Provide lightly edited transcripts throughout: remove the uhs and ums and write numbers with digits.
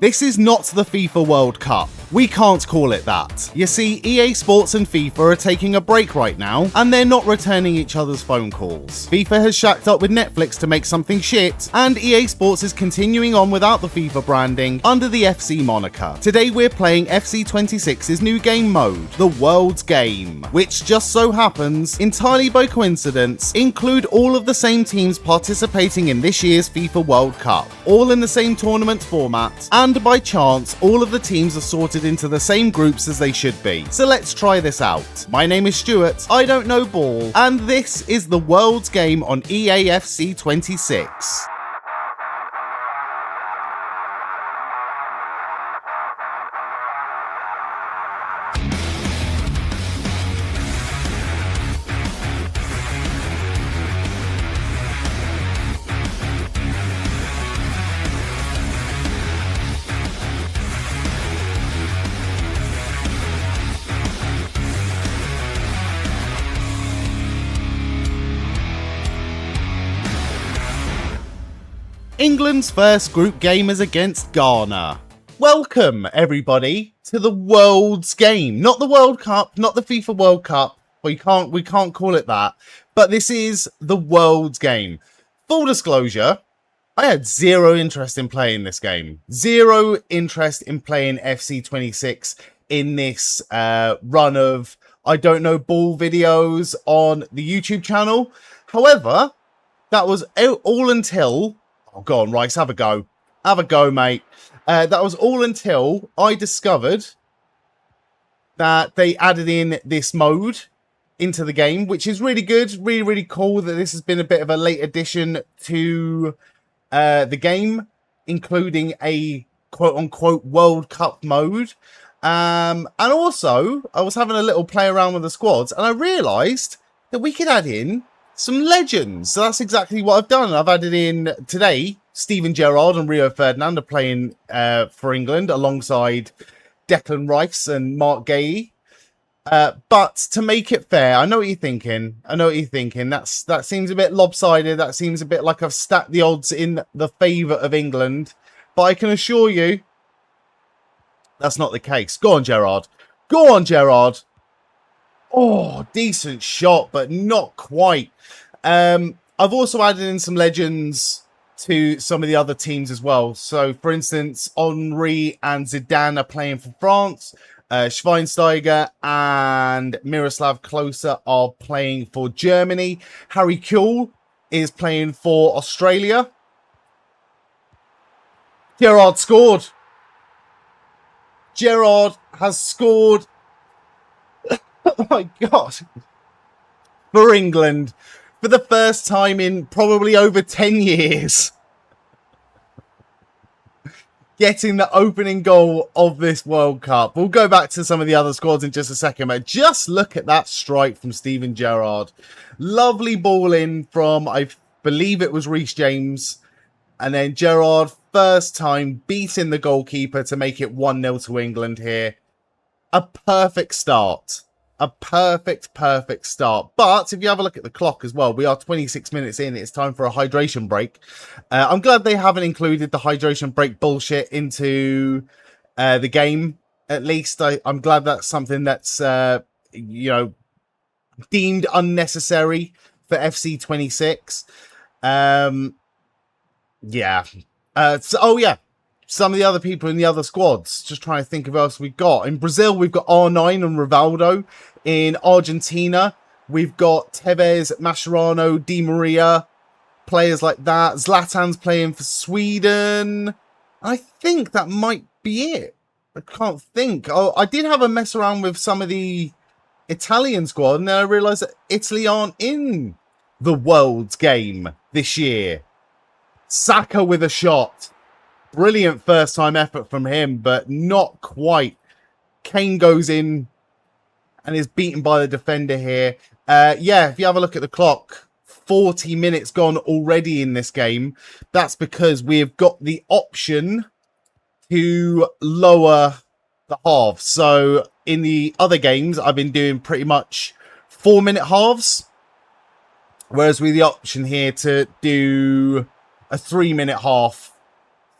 This is not the FIFA World Cup. We can't call it that. You see, EA Sports and FIFA are taking a break right now, and they're not returning each other's phone calls. FIFA has shacked up with Netflix to make something shit, and EA Sports is continuing on without the FIFA branding under the FC moniker. Today we're playing FC26's new game mode, the World's Game, which just so happens, entirely by coincidence, include all of the same teams participating in this year's FIFA World Cup, all in the same tournament format, and by chance, all of the teams are sorted into the same groups as they should be. So let's try this out. My name is Stuart, I don't know ball, and this is the World's Game on EAFC26. England's first group game is against Ghana. Welcome, everybody, to the World's Game. Not the World Cup, not the FIFA World Cup. We can't call it that. But this is the World's Game. Full disclosure, I had zero interest in playing this game. Zero interest in playing FC26 in this run of, I don't know, ball videos on the YouTube channel. However, that was all until... Oh, go on, Rice, have a go. Have a go, mate. That was all until I discovered that they added in this mode into the game, which is really good. Really, really cool that this has been a bit of a late addition to the game, including a quote-unquote World Cup mode. And also, I was having a little play around with the squads, and I realised that we could add in some legends. So that's exactly what I've done. I've added in today Steven Gerrard and Rio Ferdinand are playing for England alongside Declan Rice and Mark Gay. But to make it fair, I know what you're thinking. That seems a bit lopsided. That seems a bit like I've stacked the odds in the favour of England. But I can assure you that's not the case. Go on, Gerrard. Go on, Gerrard. Oh, decent shot, but not quite. I've also added in some legends to some of the other teams as well. So, for instance, Henry and Zidane are playing for France. Schweinsteiger and Miroslav Klose are playing for Germany. Harry Kewell is playing for Australia. Gerrard scored. Gerrard has scored. Oh my God. For England. For the first time in probably over 10 years. Getting the opening goal of this World Cup. We'll go back to some of the other squads in just a second, but just look at that strike from Steven Gerrard. Lovely ball in from, I believe it was Reece James. And then Gerrard, first time beating the goalkeeper to make it 1-0 to England here. A perfect start. A perfect start. But if you have a look at the clock as well, we are 26 minutes in. It's time for a hydration break. I'm glad they haven't included the hydration break bullshit into the game. At least I'm glad that's something that's, deemed unnecessary for FC26. Yeah. Some of the other people in the other squads. Just trying to think of who else we've got. In Brazil, we've got R9 and Rivaldo. In Argentina, we've got Tevez, Mascherano, Di Maria. Players like that. Zlatan's playing for Sweden. I think that might be it. I can't think. Oh, I did have a mess around with some of the Italian squad. And then I realised that Italy aren't in the World's Game this year. Saka with a shot. Brilliant first-time effort from him, but not quite. Kane goes in and is beaten by the defender here. If you have a look at the clock, 40 minutes gone already in this game. That's because we've got the option to lower the halves. So in the other games, I've been doing pretty much 4-minute halves. Whereas with the option here to do a 3-minute half.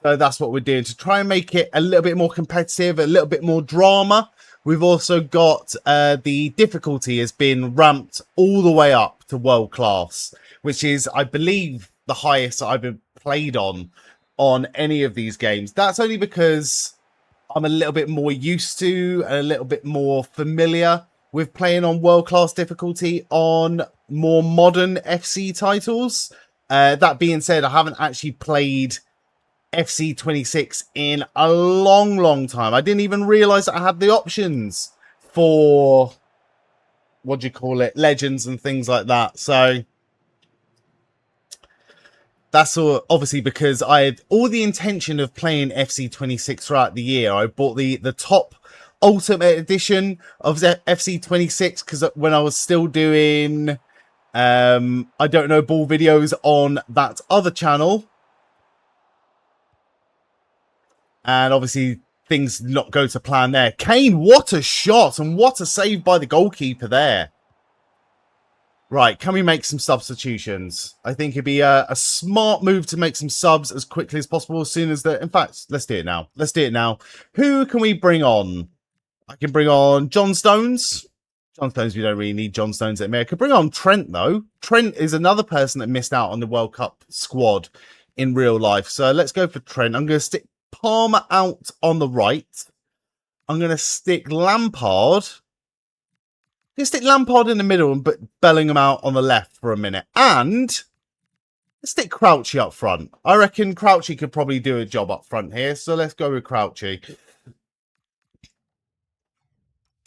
So that's what we're doing to try and make it a little bit more competitive, a little bit more drama. We've also got the difficulty has been ramped all the way up to world class, which is, I believe, the highest I've been played on any of these games. That's only because I'm a little bit more used to and a little bit more familiar with playing on world class difficulty on more modern FC titles. That being said, I haven't actually played FC26 in a long time. I didn't even realize that I had the options for, what do you call it, legends and things like that. So that's all, obviously because I had all the intention of playing FC26 throughout the year. I bought the top ultimate edition of FC26 because when I was still doing I don't know, ball videos on that other channel, and obviously things did not go to plan there. Kane, what a shot and what a save by the goalkeeper there. Right, can we make some substitutions? I think it'd be a smart move to make some subs as quickly as possible, as soon as the... In fact, let's do it now. Let's do it now. Who can we bring on? I can bring on John Stones. John Stones, we don't really need John Stones at me. I could bring on Trent, though. Trent is another person that missed out on the World Cup squad in real life. So let's go for Trent. I'm going to stick Palmer out on the right. I'm going to stick Lampard. I'm going to stick Lampard in the middle and put Bellingham out on the left for a minute. And let's stick Crouchy up front. I reckon Crouchy could probably do a job up front here. So let's go with Crouchy.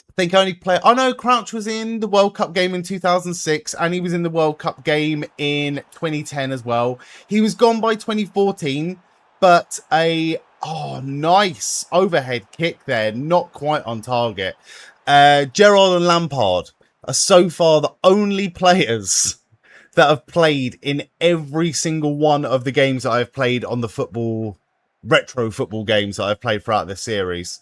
I think I only play... Oh, no, Crouch was in the World Cup game in 2006. And he was in the World Cup game in 2010 as well. He was gone by 2014. But a... Oh, nice overhead kick there. Not quite on target. Gerrard and Lampard are so far the only players that have played in every single one of the games that I've played on the retro football games that I've played throughout this series.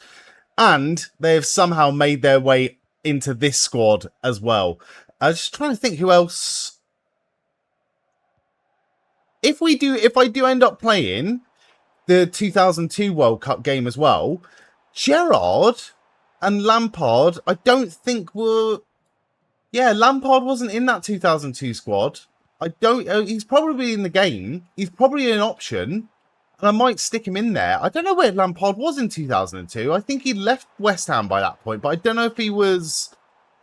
And they have somehow made their way into this squad as well. I was just trying to think who else. If I do end up playing the 2002 World Cup game as well, Gerrard and Lampard, I don't think were... Yeah, Lampard wasn't in that 2002 squad. He's probably in the game. He's probably an option. And I might stick him in there. I don't know where Lampard was in 2002. I think he left West Ham by that point. But I don't know if he was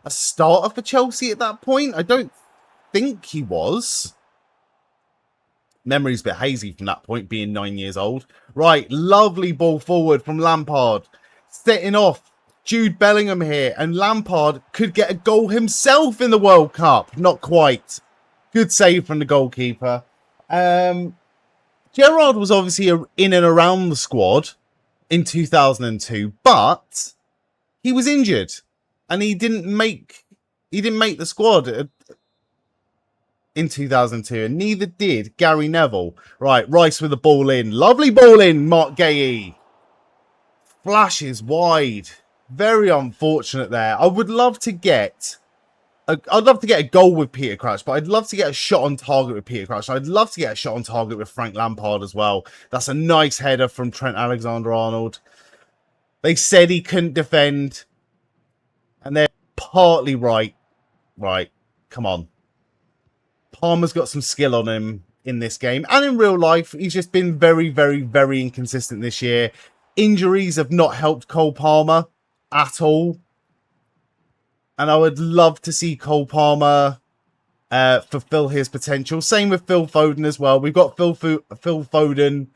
a starter for Chelsea at that point. I don't think he was. Memory's a bit hazy from that point, being 9 years old. Right, lovely ball forward from Lampard. Setting off Jude Bellingham here. And Lampard could get a goal himself in the World Cup. Not quite. Good save from the goalkeeper. Gerrard was obviously in and around the squad in 2002, but he was injured and he didn't make the squad in 2002, and neither did Gary Neville. Right, Rice with the ball in. Lovely ball in, Mark Gahey. Flashes wide. Very unfortunate there. I would love to get... I'd love to get a goal with Peter Crouch, but I'd love to get a shot on target with Peter Crouch. I'd love to get a shot on target with Frank Lampard as well. That's a nice header from Trent Alexander-Arnold. They said he couldn't defend, and they're partly right. Right, come on. Palmer's got some skill on him in this game, and in real life, he's just been very inconsistent this year. Injuries have not helped Cole Palmer at all. And I would love to see Cole Palmer fulfill his potential. Same with Phil Foden as well. We've got Phil Foden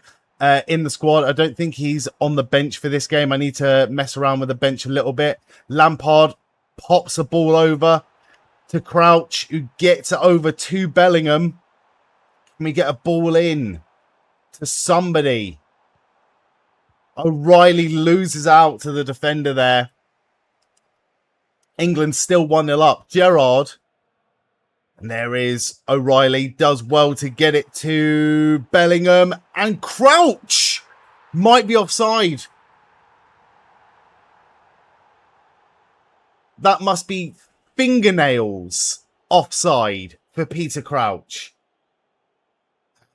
in the squad. I don't think he's on the bench for this game. I need to mess around with the bench a little bit. Lampard pops a ball over to Crouch, who gets it over to Bellingham. Can we get a ball in to somebody? O'Reilly loses out to the defender there. England still 1-0 up. Gerrard. And there is O'Reilly. Does well to get it to Bellingham. And Crouch might be offside. That must be fingernails offside for Peter Crouch.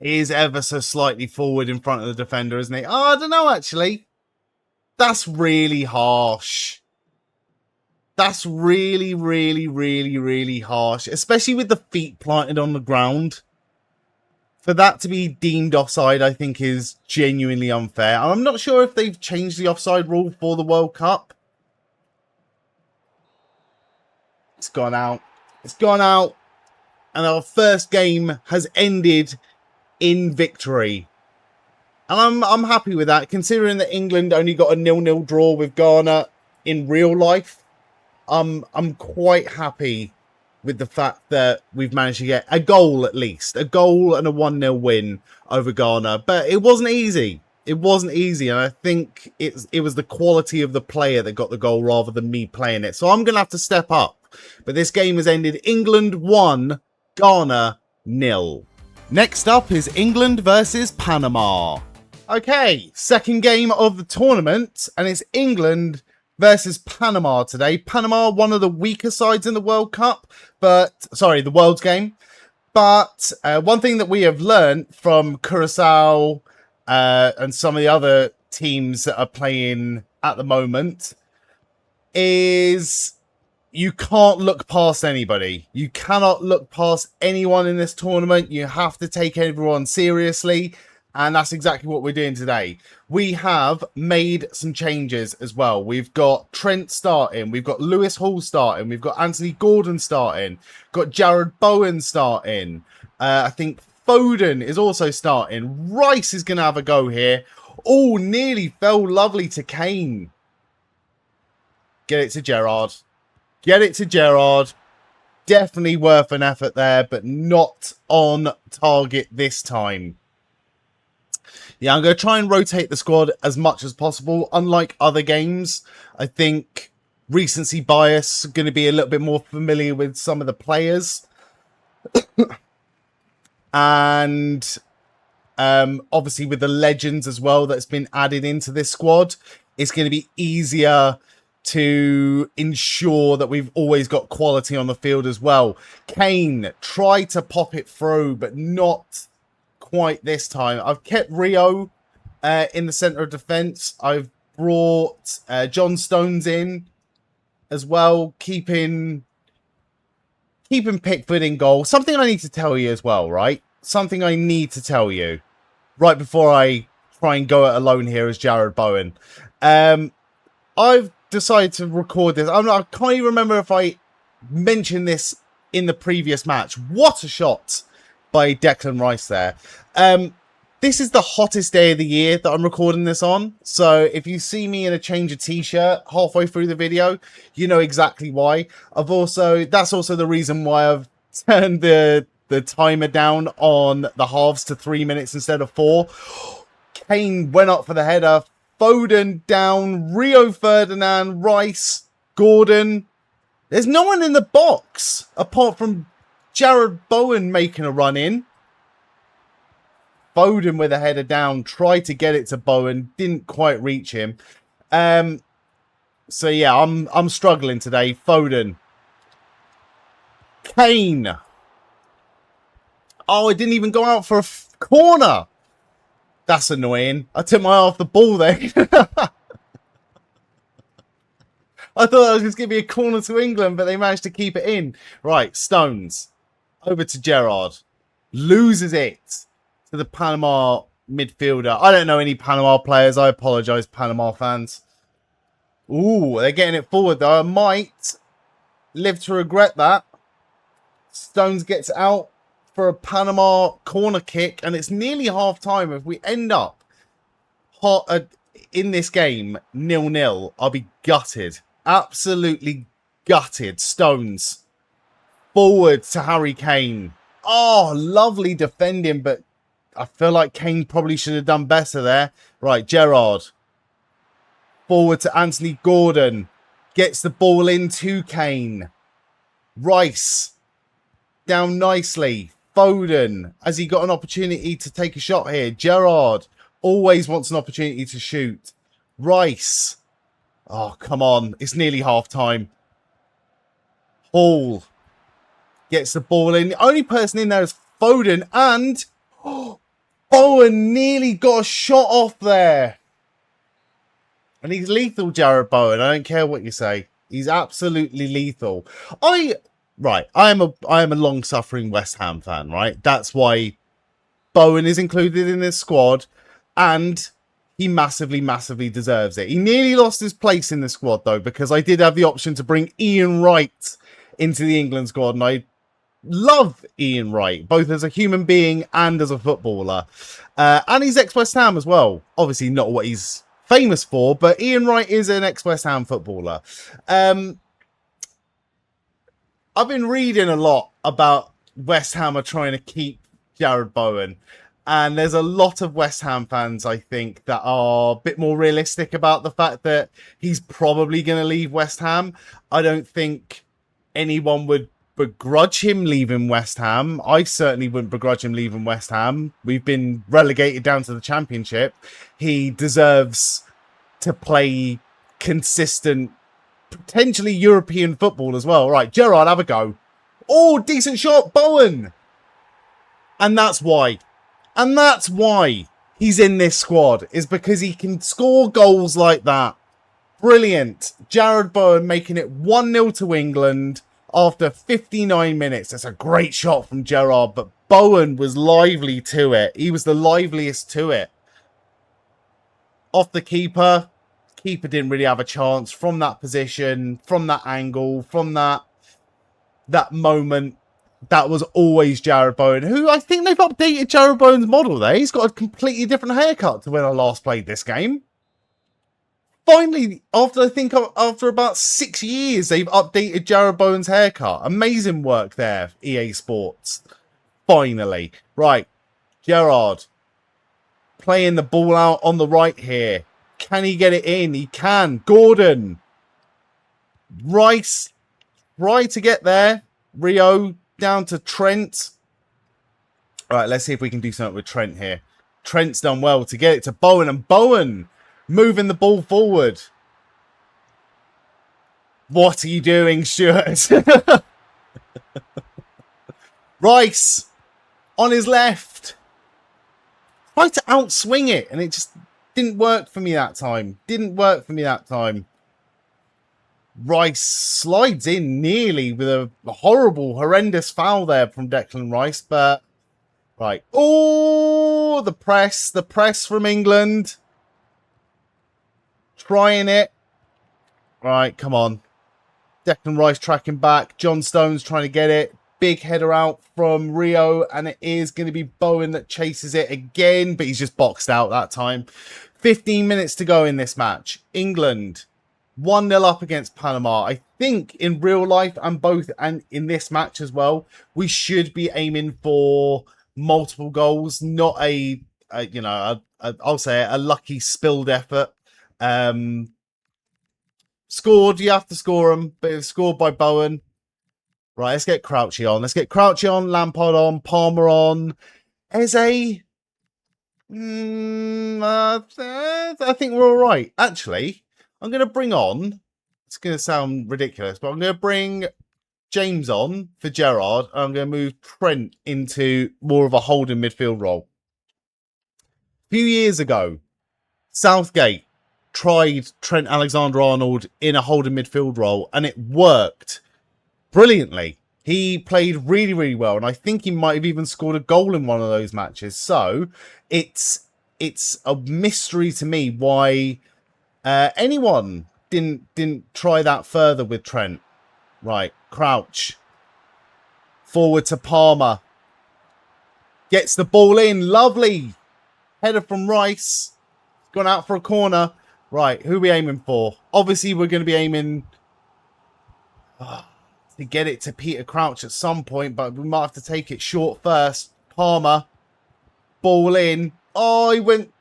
He is ever so slightly forward in front of the defender, isn't he? Oh, I don't know, actually. That's really harsh. That's really, really, really, really harsh. Especially with the feet planted on the ground. For that to be deemed offside, I think is genuinely unfair. I'm not sure if they've changed the offside rule for the World Cup. It's gone out. It's gone out. And our first game has ended in victory. And I'm happy with that, considering that England only got a 0-0 draw with Ghana in real life. I'm quite happy with the fact that we've managed to get a goal at least. A goal and a 1-0 win over Ghana. But it wasn't easy. It wasn't easy. And I think it was the quality of the player that got the goal rather than me playing it. So I'm going to have to step up. But this game has ended England 1, Ghana 0. Next up is England versus Panama. Okay, second game of the tournament, and it's England versus Panama today. Panama, one of the weaker sides in the World Cup, the World's game. But one thing that we have learned from Curacao and some of the other teams that are playing at the moment is you can't look past anybody. You cannot look past anyone in this tournament. You have to take everyone seriously. And that's exactly what we're doing today. We have made some changes as well. We've got Trent starting. We've got Lewis Hall starting. We've got Anthony Gordon starting. Got Jared Bowen starting. I think Foden is also starting. Rice is going to have a go here. Oh, nearly fell lovely to Kane. Get it to Gerrard. Get it to Gerrard. Definitely worth an effort there, but not on target this time. Yeah, I'm going to try and rotate the squad as much as possible. Unlike other games, I think recency bias is going to be a little bit more familiar with some of the players. And obviously with the legends as well that's been added into this squad, it's going to be easier to ensure that we've always got quality on the field as well. Kane tried to pop it through, but not quite this time. I've kept Rio in the centre of defence. I've brought John Stones in as well, keeping Pickford in goal. Something I need to tell you as well, right? Something I need to tell you right before I try and go it alone here as Jared Bowen. I've decided to record this. I can't even remember if I mentioned this in the previous match. What a shot by Declan Rice there. This is the hottest day of the year that I'm recording this on. So if you see me in a change of t-shirt halfway through the video, you know exactly why. That's also the reason why I've turned the timer down on the halves to 3 minutes instead of 4. Kane went up for the header. Foden down. Rio Ferdinand, Rice, Gordon. There's no one in the box apart from Jared Bowen making a run in. Foden with a header down. Tried to get it to Bowen. Didn't quite reach him. So yeah, I'm struggling today. Foden. Kane. Oh, it didn't even go out for a corner. That's annoying. I took my eye off the ball there. I thought I was just going to be a corner to England, but they managed to keep it in. Right, Stones. Over to Gerrard. Loses it to the Panama midfielder. I don't know any Panama players. I apologise, Panama fans. Ooh, they're getting it forward, though. I might live to regret that. Stones gets out for a Panama corner kick, and it's nearly half-time. If we end up in this game 0-0, I'll be gutted. Absolutely gutted. Stones. Forward to Harry Kane. Oh, lovely defending, but I feel like Kane probably should have done better there. Right, Gerrard. Forward to Anthony Gordon. Gets the ball in to Kane. Rice. Down nicely. Foden. Has he got an opportunity to take a shot here? Gerrard. Always wants an opportunity to shoot. Rice. Oh, come on. It's nearly half time. Hall. Gets the ball in. The only person in there is Foden. And Bowen nearly got a shot off there. And he's lethal, Jarrod Bowen. I don't care what you say. He's absolutely lethal. I am a long-suffering West Ham fan, right? That's why Bowen is included in this squad, and he massively, massively deserves it. He nearly lost his place in the squad, though, because I did have the option to bring Ian Wright into the England squad, and I love Ian Wright, both as a human being and as a footballer. And he's ex-West Ham as well. Obviously not what he's famous for, but Ian Wright is an ex-West Ham footballer. I've been reading a lot about West Ham are trying to keep Jarrod Bowen. And there's a lot of West Ham fans, I think, that are a bit more realistic about the fact that he's probably going to leave West Ham. I don't think anyone would begrudge him leaving West Ham. I certainly wouldn't begrudge him leaving West Ham. We've been relegated down to the Championship. He deserves to play consistent, potentially European football as well. Right, Gerrard, have a go. Oh, decent shot, Bowen. And that's why. And that's why he's in this squad, is because he can score goals like that. Brilliant. Jarrod Bowen making it 1-0 to England after 59 minutes. That's a great shot from Gerrard, but Bowen was lively to it. He was the liveliest to it. Off the keeper. Keeper didn't really have a chance from that position, from that angle, from that moment. That was always Jarrod Bowen, who I think they've updated Jarrod Bowen's model there. He's got a completely different haircut to when I last played this game. Finally, after about 6 years, they've updated Jarrod Bowen's haircut. Amazing work there, EA Sports. Finally. Right, Gerrard playing the ball out on the right here. Can he get it in? He can. Gordon. Rice. Right to get there. Rio down to Trent. All right, let's see if we can do something with Trent here. Trent's done well to get it to Bowen, and Bowen moving the ball forward. What are you doing, Stuart? Rice on his left. Tried to outswing it, and it just didn't work for me that time. Rice slides in nearly with a horrible, horrendous foul there from Declan Rice, but right. Oh, the press from England. Trying it. Right, come on. Declan Rice tracking back. John Stones trying to get it. Big header out from Rio, and it is going to be Bowen that chases it again, but he's just boxed out that time. 15 minutes to go in this match. England 1-0 up against Panama. I think in real life and in this match as well, we should be aiming for multiple goals, not I'll say a lucky spilled effort. Scored, you have to score them, but it's scored by Bowen. Right, let's get Crouchy on. Lampard on, Palmer on. Eze. I think we're all right. Actually, I'm going to bring on, it's going to sound ridiculous, but I'm going to bring James on for Gerrard. And I'm going to move Trent into more of a holding midfield role. A few years ago, Southgate tried Trent Alexander-Arnold in a holding midfield role, and it worked brilliantly. He played really, really well, and I think he might have even scored a goal in one of those matches. So it's a mystery to me why anyone didn't try that further with Trent. Right, Crouch forward to Palmer, gets the ball in, lovely header from Rice, gone out for a corner. Right, who are we aiming for? Obviously, we're going to be aiming to get it to Peter Crouch at some point, but we might have to take it short first. Palmer, ball in. Oh, he went...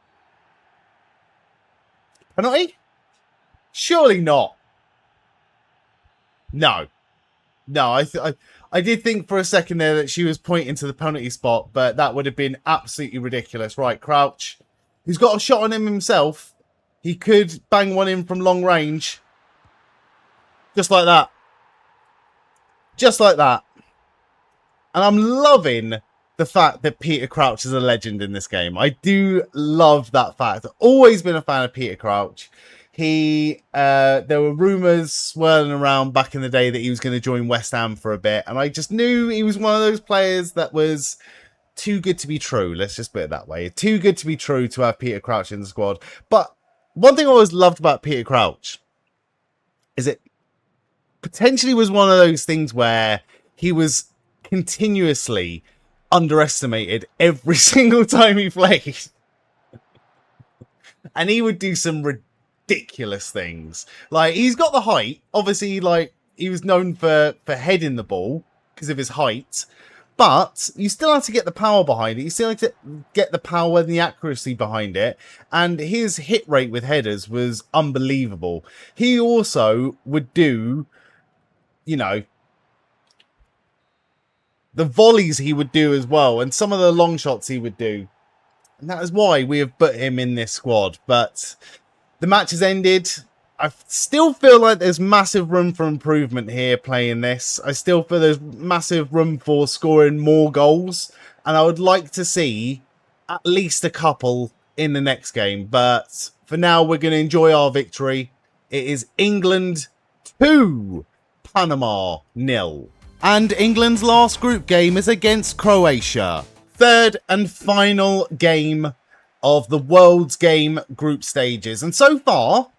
Penalty? Surely not. No. I did think for a second there that she was pointing to the penalty spot, but that would have been absolutely ridiculous. Right, Crouch, who's got a shot on him himself. He could bang one in from long range. Just like that. Just like that. And I'm loving the fact that Peter Crouch is a legend in this game. I do love that fact. I've always been a fan of Peter Crouch. There were rumours swirling around back in the day that he was going to join West Ham for a bit, and I just knew he was one of those players that was too good to be true. Let's just put it that way. Too good to be true to have Peter Crouch in the squad. But one thing I always loved about Peter Crouch is it potentially was one of those things where he was continuously underestimated every single time he played. And he would do some ridiculous things. Like, he's got the height. Obviously, like, he was known for heading the ball because of his height. But you still have to get the power behind it. You still have to get the power and the accuracy behind it. And his hit rate with headers was unbelievable. He also would do, you know, the volleys he would do as well, and some of the long shots he would do. And that is why we have put him in this squad. But the match has ended. I still feel like there's massive room for improvement here playing this. I still feel there's massive room for scoring more goals. And I would like to see at least a couple in the next game. But for now, we're going to enjoy our victory. It is England 2, Panama 0. And England's last group game is against Croatia. Third and final game of the Worlds Game group stages. And so far,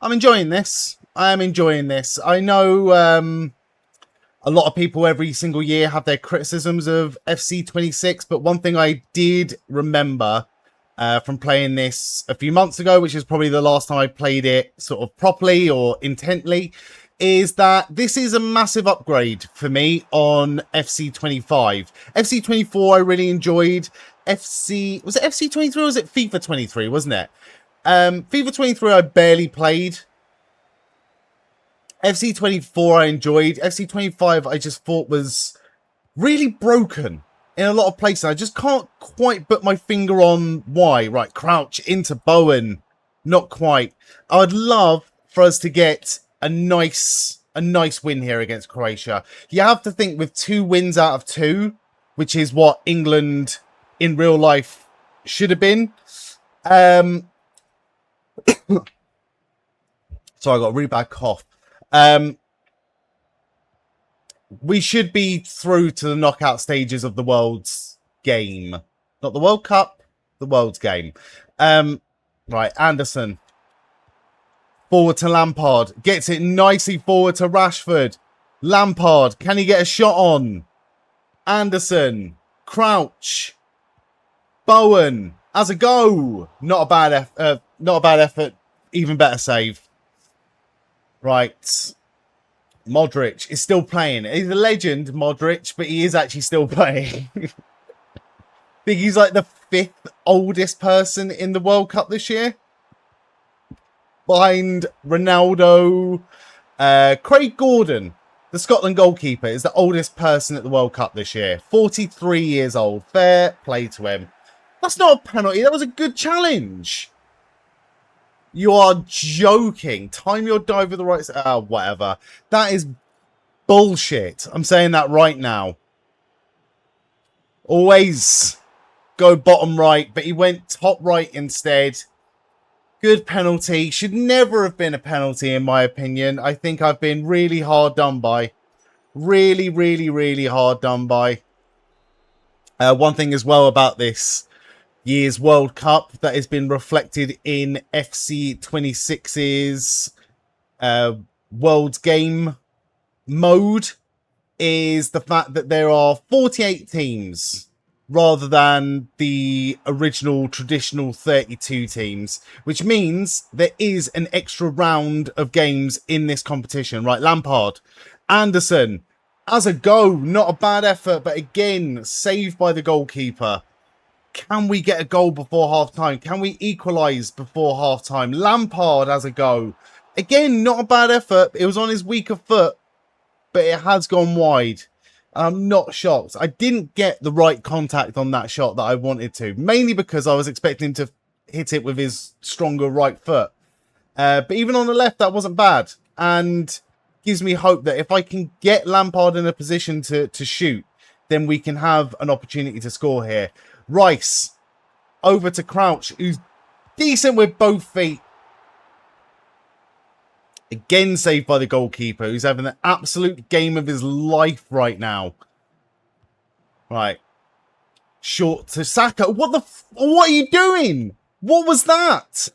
I'm enjoying this. I am enjoying this. I know a lot of people every single year have their criticisms of FC26. But one thing I did remember from playing this a few months ago, which is probably the last time I played it sort of properly or intently, is that this is a massive upgrade for me on FC25. FC24 I really enjoyed. Was it FC23 or was it FIFA 23, wasn't it? FIFA 23 I barely played. FC24 I enjoyed. FC25 I just thought was really broken in a lot of places. I just can't quite put my finger on why. Right, Crouch into Bowen. Not quite. I would love for us to get a nice win here against Croatia. You have to think with 2 wins out of 2, which is what England in real life should have been. So I got a really bad cough. We should be through to the knockout stages of the World's game. Not the World Cup, the World's game. Right, Anderson. Forward to Lampard. Gets it nicely forward to Rashford. Lampard. Can he get a shot on? Anderson. Crouch. Bowen. Has a go. Not a bad effort. Even better save. Right. Modric is still playing. He's a legend, Modric, but he is actually still playing. I think he's like the 5th oldest person in the World Cup this year. Behind Ronaldo. Craig Gordon, the Scotland goalkeeper, is the oldest person at the World Cup this year. 43 years old. Fair play to him. That's not a penalty. That was a good challenge. You are joking. Time your dive with the right side. Whatever. That is bullshit. I'm saying that right now. Always go bottom right, but he went top right instead. Good penalty. Should never have been a penalty, in my opinion. I think I've been really hard done by. Really, really, really hard done by. One thing as well about this year's World Cup that has been reflected in FC26's World's Game mode is the fact that there are 48 teams rather than the original traditional 32 teams, which means there is an extra round of games in this competition. Right, Lampard, Anderson, as a go, not a bad effort, but again, saved by the goalkeeper. Can we get a goal before half-time? Can we equalise before half-time? Lampard has a go. Again, not a bad effort. It was on his weaker foot, but it has gone wide. I'm not shocked. I didn't get the right contact on that shot that I wanted to, mainly because I was expecting him to hit it with his stronger right foot. But even on the left, that wasn't bad. And gives me hope that if I can get Lampard in a position to shoot, then we can have an opportunity to score here. Rice over to Crouch, who's decent with both feet. Again saved by the goalkeeper, who's having an absolute game of his life right now. Right. Short to Saka. What are you doing? What was that?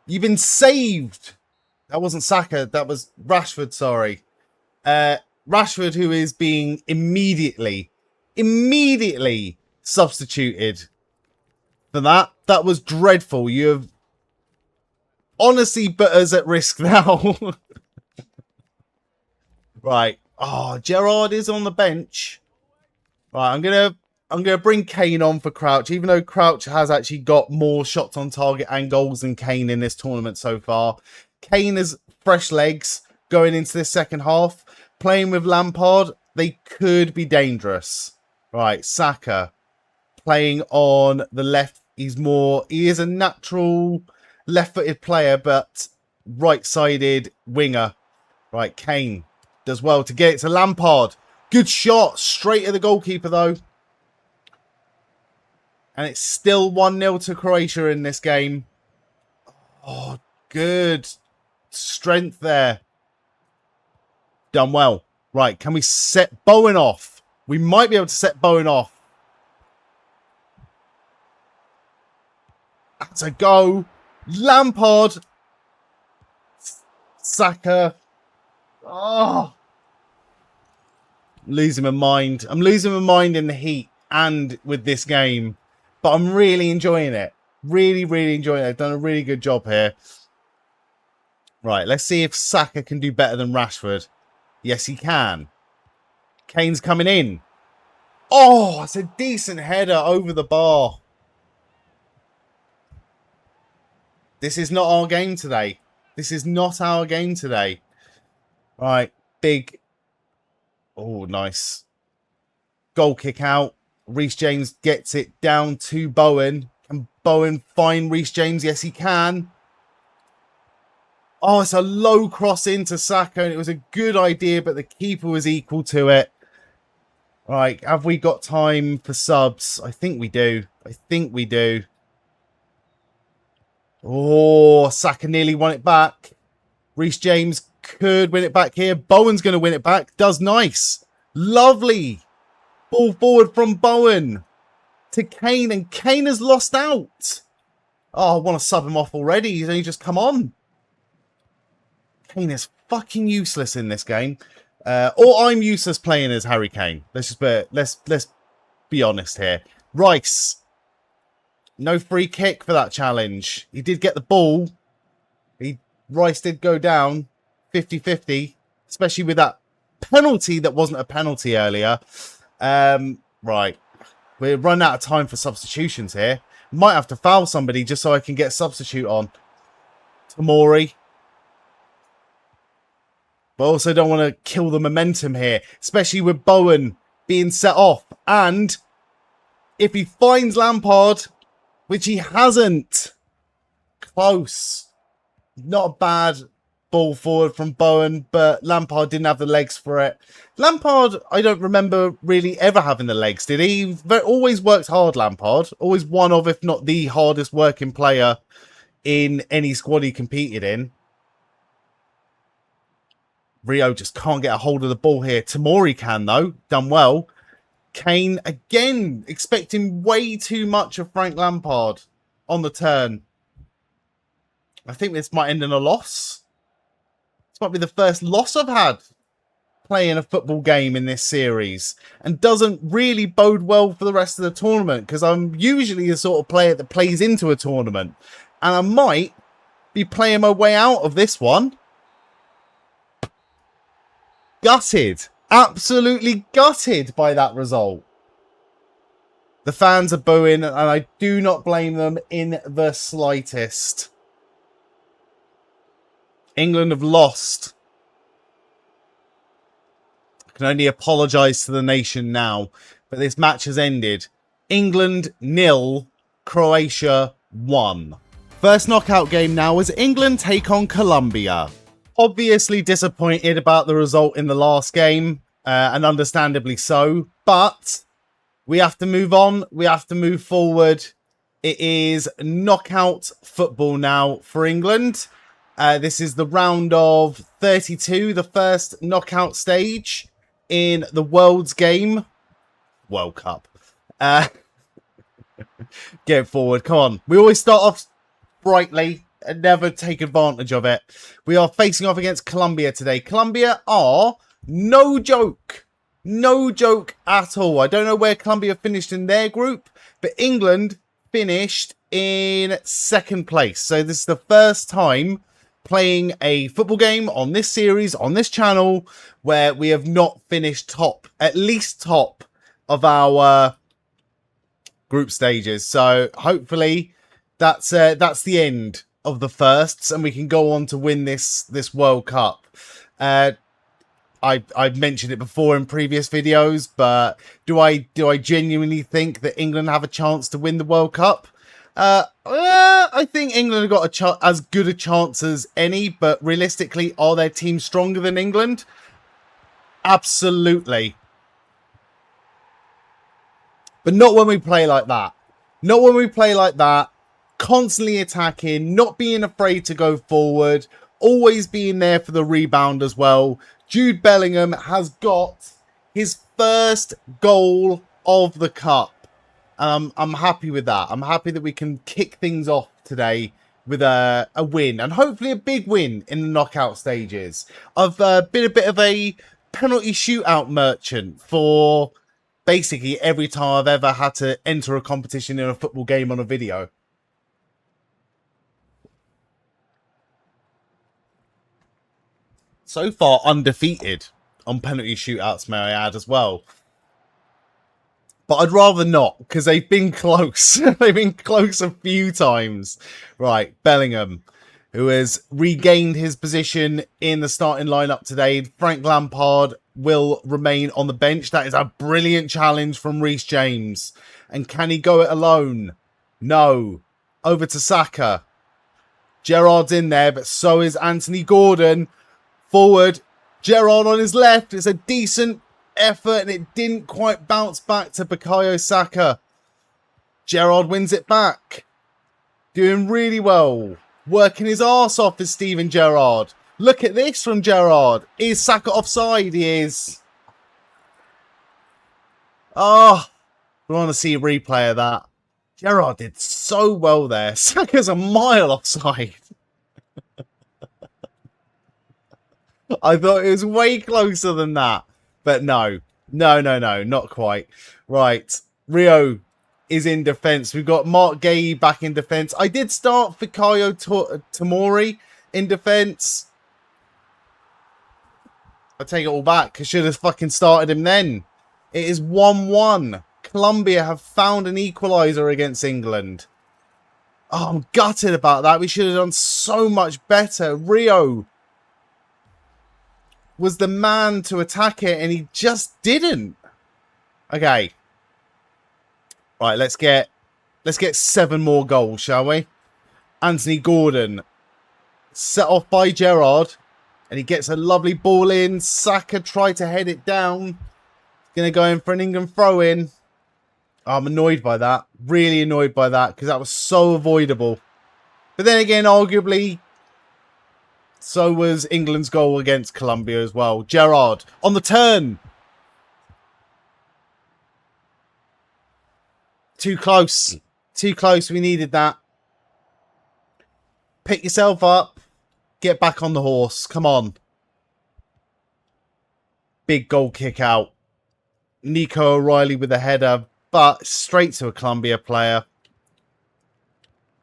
You've been saved. That wasn't Saka. That was Rashford, sorry. Rashford, who is being immediately substituted for that. That was dreadful. You have honestly put us at risk now. Right. Oh, Gerrard is on the bench. Right, I'm gonna bring Kane on for Crouch, even though Crouch has actually got more shots on target and goals than Kane in this tournament so far. Kane has fresh legs going into this second half. Playing with Lampard, they could be dangerous. Right, Saka playing on the left. He is a natural left-footed player, but right-sided winger. Right, Kane does well to get it to Lampard. Good shot. Straight at the goalkeeper, though. And it's still 1-0 to Croatia in this game. Oh, good strength there. Done well. Right, can we set Bowen off? We might be able to set Bowen off. That's a go. Lampard. Saka. Oh. Losing my mind. I'm losing my mind in the heat and with this game. But I'm really enjoying it. Really, really enjoying it. I've done a really good job here. Right, let's see if Saka can do better than Rashford. Yes, he can. Kane's coming in. Oh, it's a decent header over the bar. This is not our game today. This is not our game today. Right, big. Oh, nice. Goal kick out. Reece James gets it down to Bowen. Can Bowen find Reece James? Yes, he can. Oh, it's a low cross into Saka. And it was a good idea, but the keeper was equal to it. Right, have we got time for subs? I think we do. I think we do. Oh, Saka nearly won it back. Reece James could win it back here. Bowen's going to win it back. Does nice. Lovely. Ball forward from Bowen to Kane. And Kane has lost out. Oh, I want to sub him off already. He's only just come on. Kane is fucking useless in this game. Or I'm useless playing as Harry Kane. Let's be honest here. Rice. No free kick for that challenge. He did get the ball. Rice did go down 50-50, especially with that penalty that wasn't a penalty earlier. Right. We're running out of time for substitutions here. Might have to foul somebody just so I can get a substitute on. Tomori. But also don't want to kill the momentum here, especially with Bowen being set off. And if he finds Lampard, which he hasn't, close. Not a bad ball forward from Bowen, but Lampard didn't have the legs for it. Lampard, I don't remember really ever having the legs, did he? Always worked hard, Lampard. Always one of, if not the hardest working player in any squad he competed in. Rio just can't get a hold of the ball here. Tomori can, though. Done well. Kane, again, expecting way too much of Frank Lampard on the turn. I think this might end in a loss. This might be the first loss I've had playing a football game in this series. And doesn't really bode well for the rest of the tournament. Because I'm usually the sort of player that plays into a tournament. And I might be playing my way out of this one. Gutted. Absolutely gutted by that result. The fans are booing, and I do not blame them in the slightest. England have lost. I can only apologise to the nation now, but this match has ended. England 0, Croatia 1. First knockout game now as England take on Colombia. Obviously disappointed about the result in the last game. and understandably so. But we have to move on. We have to move forward. It is knockout football now for England. This is the round of 32, the first knockout stage in the Worlds game. World Cup. Get forward. Come on. We always start off brightly and never take advantage of it. We are facing off against Colombia today. Colombia are no joke. No joke at all. I don't know where Colombia finished in their group, but England finished in second place. So this is the first time playing a football game on this series, on this channel, where we have not finished top, at least top of our group stages. So hopefully that's the end of the firsts, and we can go on to win this World Cup. I've mentioned it before in previous videos, but do I genuinely think that England have a chance to win the World Cup? I think England have got as good a chance as any, but realistically, are their teams stronger than England? Absolutely. But not when we play like that. Not when we play like that. Constantly attacking, not being afraid to go forward, always being there for the rebound as well. Jude Bellingham has got his first goal of the cup. I'm happy with that. I'm happy that we can kick things off today with a win, and hopefully a big win in the knockout stages. I've been a bit of a penalty shootout merchant for basically every time I've ever had to enter a competition in a football game on a video. So far undefeated on penalty shootouts, may I add, as well. But I'd rather not, because they've been close. They've been close a few times. Right, Bellingham, who has regained his position in the starting lineup today. Frank Lampard will remain on the bench. That is a brilliant challenge from Reece James. And can he go it alone? No. Over to Saka. Gerrard's in there, but so is Anthony Gordon. Forward, Gerrard on his left. It's a decent effort, and it didn't quite bounce back to Bukayo Saka. Gerrard wins it back. Doing really well. Working his arse off is Steven Gerrard. Look at this from Gerrard. Is Saka offside? He is. Oh, we want to see a replay of that. Gerrard did so well there. Saka's a mile offside. I thought it was way closer than that. But no, not quite. Right, Rio is in defence. We've got Mark Gay back in defence. I did start Fikayo Tomori in defence. I take it all back. I should have fucking started him then. It is 1-1. Colombia have found an equaliser against England. Oh, I'm gutted about that. We should have done so much better. Rio was the man to attack it, and he just didn't. Okay. Right, let's get 7 more goals, shall we? Anthony Gordon set off by Gerrard, and he gets a lovely ball in. Saka tried to head it down. Going to go in for an England throw-in. I'm annoyed by that. Really annoyed by that, because that was so avoidable. But then again, arguably, so was England's goal against Colombia as well. Gerrard on the turn. Too close. Too close. We needed that. Pick yourself up. Get back on the horse. Come on. Big goal kick out. Nico O'Reilly with a header, but straight to a Colombia player.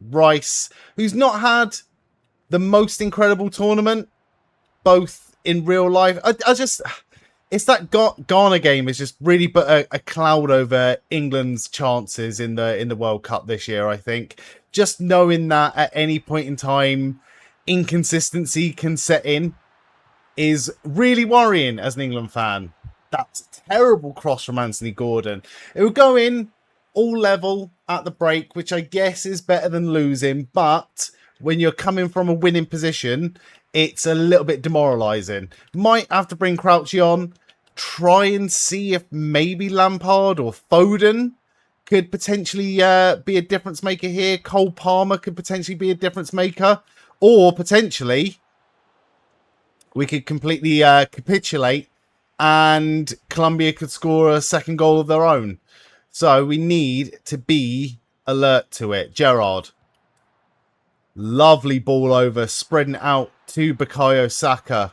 Rice, who's not had the most incredible tournament, both in real life. It's that Ghana game is just really put a cloud over England's chances in the World Cup this year, I think. Just knowing that at any point in time, inconsistency can set in is really worrying as an England fan. That's a terrible cross from Anthony Gordon. It will go in all level at the break, which I guess is better than losing, but when you're coming from a winning position, it's a little bit demoralising. Might have to bring Crouchy on. try and see if maybe Lampard or Foden could potentially be a difference maker here. Cole Palmer could potentially be a difference maker. Or potentially we could completely capitulate and Colombia could score a second goal of their own. So we need to be alert to it. Gerrard. Lovely ball over, spreading out to Bukayo Saka.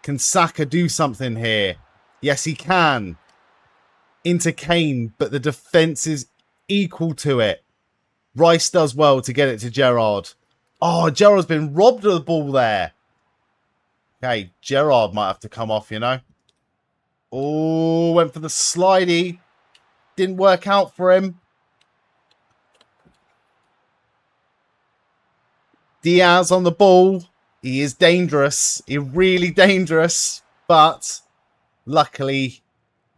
Can Saka do something here? Yes, he can. Into Kane, but the defence is equal to it. Rice does well to get it to Gerrard. Oh, Gerrard's been robbed of the ball there. Okay, Gerrard might have to come off, you know. Oh, went for the slidey. Didn't work out for him. Diaz on the ball. He is dangerous. He's really dangerous. But luckily,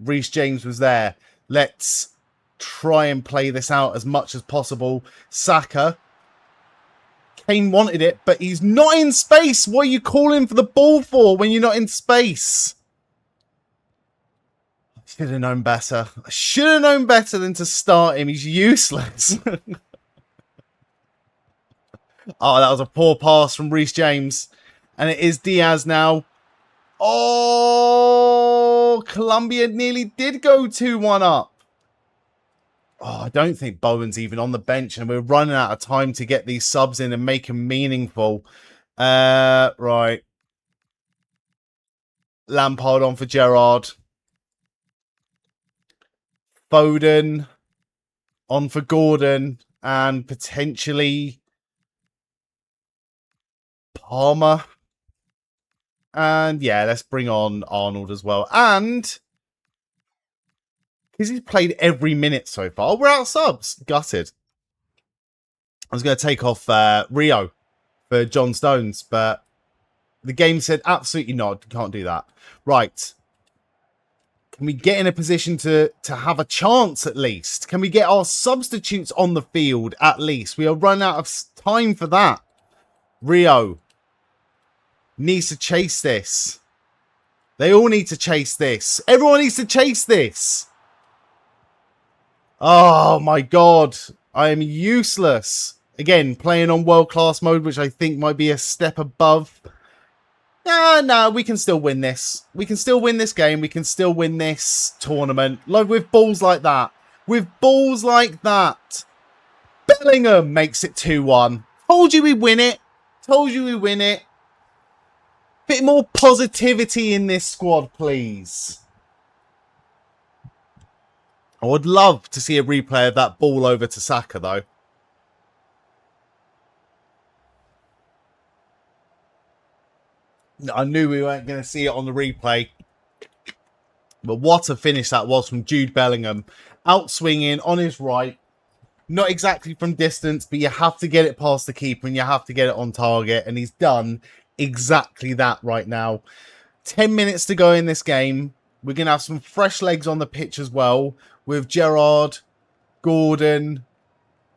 Reece James was there. Let's try and play this out as much as possible. Saka. Kane wanted it, but he's not in space. What are you calling for the ball for when you're not in space? I should have known better. I should have known better than to start him. He's useless. Oh, that was a poor pass from Reece James. And it is Diaz now. Oh, Colombia nearly did go 2-1 up. Oh, I don't think Bowen's even on the bench. And we're running out of time to get these subs in and make them meaningful. Right. Lampard on for Gerrard. Foden on for Gordon. And potentially Palmer. And yeah, let's bring on Arnold as well. And because he's played every minute so far, we're out of subs. Gutted. I was going to take off Rio for John Stones, but the game said absolutely not. Can't do that. Right. Can we get in a position to have a chance at least? Can we get our substitutes on the field at least? We are running out of time for that. Rio needs to chase this. They all need to chase this. Everyone needs to chase this. Oh my God. I am useless. Again, playing on world-class mode, which I think might be a step above. No, we can still win this. We can still win this game. We can still win this tournament. Like with balls like that. With balls like that. Bellingham makes it 2-1. Told you we win it. Told you we win it. Bit more positivity in this squad, please. I would love to see a replay of that ball over to Saka, though. I knew we weren't going to see it on the replay. But what a finish that was from Jude Bellingham. Outswinging on his right. Not exactly from distance, but you have to get it past the keeper and you have to get it on target. And he's done exactly that right now. 10 minutes to go in this game. We're going to have some fresh legs on the pitch as well. With Gerrard, Gordon,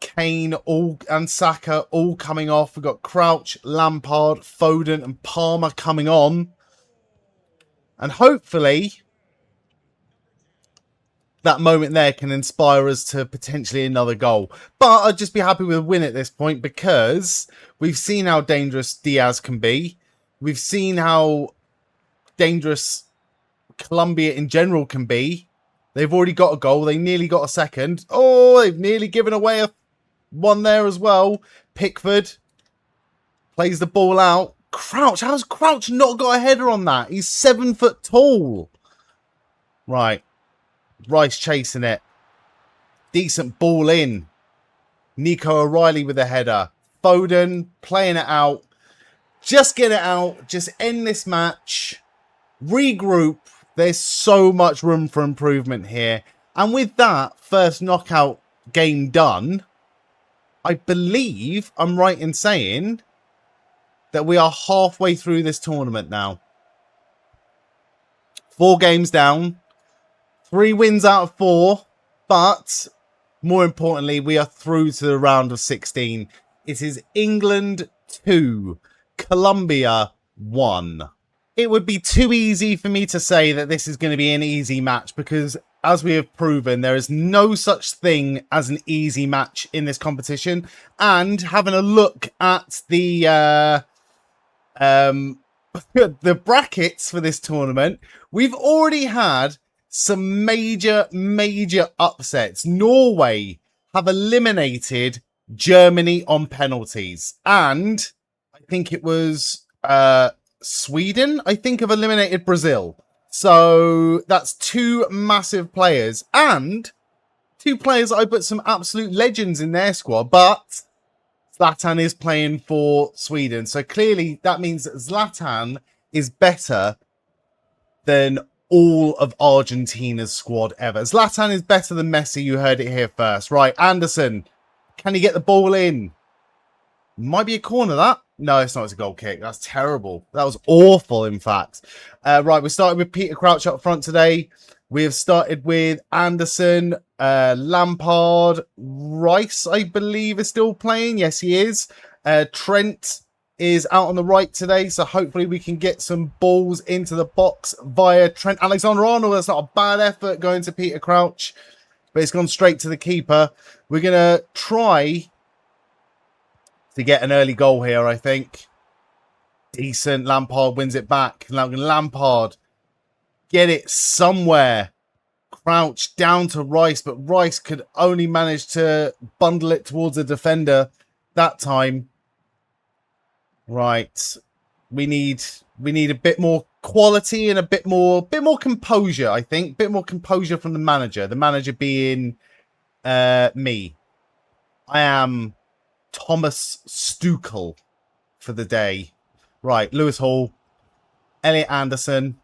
Kane and Saka all coming off. We've got Crouch, Lampard, Foden and Palmer coming on. And hopefully that moment there can inspire us to potentially another goal. But I'd just be happy with a win at this point because we've seen how dangerous Diaz can be. We've seen how dangerous Colombia in general can be. They've already got a goal. They nearly got a second. Oh, they've nearly given away one there as well. Pickford plays the ball out. Crouch. How's Crouch not got a header on that? He's 7 foot tall. Right. Rice chasing it. Decent ball in. Nico O'Reilly with a header. Foden playing it out. Just get it out. Just end this match. Regroup. There's so much room for improvement here. And with that first knockout game done, I believe I'm right in saying that we are halfway through this tournament now. 4 games down. 3 wins out of 4. But more importantly, we are through to the round of 16. It is England 2, Colombia 1. It would be too easy for me to say that this is going to be an easy match because, as we have proven, there is no such thing as an easy match in this competition. And having a look at the the brackets for this tournament, we've already had some major upsets. Norway have eliminated Germany on penalties, and I think it was Sweden, I think, have eliminated Brazil. So that's two massive players and two players I put some absolute legends in their squad, but Zlatan is playing for Sweden. So clearly that means that Zlatan is better than all of Argentina's squad ever. Zlatan is better than Messi. You heard it here first. Right, Anderson. Can he get the ball in? Might be a corner, that. No, it's not. It's a goal kick. That's terrible. That was awful, in fact. Right, we started with Peter Crouch up front today. We have started with Anderson, Lampard, Rice, I believe, is still playing. Yes, he is. Trent is out on the right today, so hopefully we can get some balls into the box via Trent Alexander-Arnold. That's not a bad effort going to Peter Crouch, but it's gone straight to the keeper. We're going to try to get an early goal here, I think. Decent. Lampard wins it back. Lampard get it somewhere. Crouch down to Rice, but Rice could only manage to bundle it towards a defender that time. Right. We need a bit more quality and a bit more composure, I think. Bit more composure from the manager. The manager being me. I am Thomas Stuchel for the day. Right, Lewis Hall, Elliot Anderson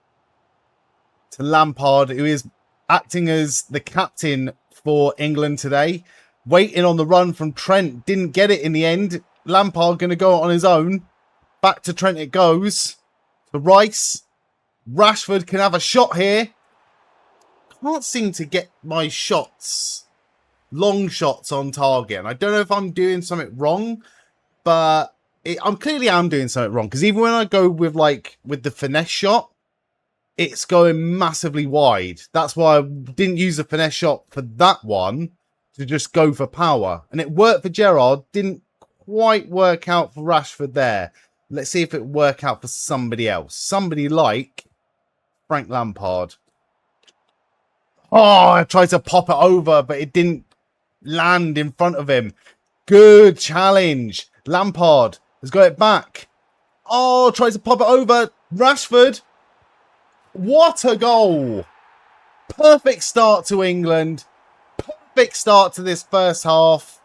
to Lampard, who is acting as the captain for England today. Waiting on the run from Trent, didn't get it in the end. Lampard going to go on his own. Back to Trent it goes. To Rice. Rashford can have a shot here. Can't seem to get my shots, long shots on target. And I don't know if I'm doing something wrong, but I'm clearly doing something wrong. Because even when I go with the finesse shot, it's going massively wide. That's why I didn't use the finesse shot for that one, to just go for power. And it worked for Gerrard. Didn't quite work out for Rashford there. Let's see if it work out for somebody else. Somebody like Frank Lampard. Oh, I tried to pop it over, but it didn't land in front of him. Good challenge. Lampard has got it back. Oh, tried to pop it over. Rashford. What a goal. Perfect start to England. Perfect start to this first half.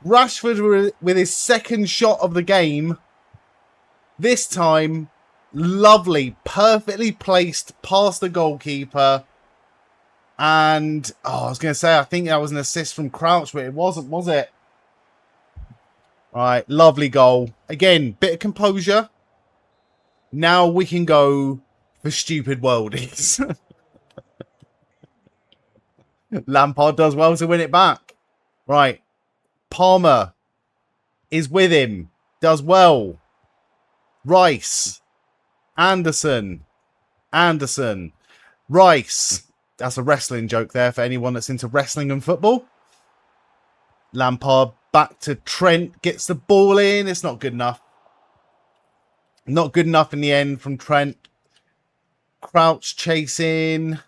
Rashford with his second shot of the game. This time, lovely, perfectly placed past the goalkeeper. And, I was going to say, I think that was an assist from Crouch, but it wasn't, was it? All right, lovely goal. Again, bit of composure. Now we can go for stupid worldies. Lampard does well to win it back. Right. Palmer is with him. Does well. Rice. Anderson. Rice. That's a wrestling joke there for anyone that's into wrestling and football. Lampard back to Trent. Gets the ball in. It's not good enough. Not good enough in the end from Trent. Crouch chasing.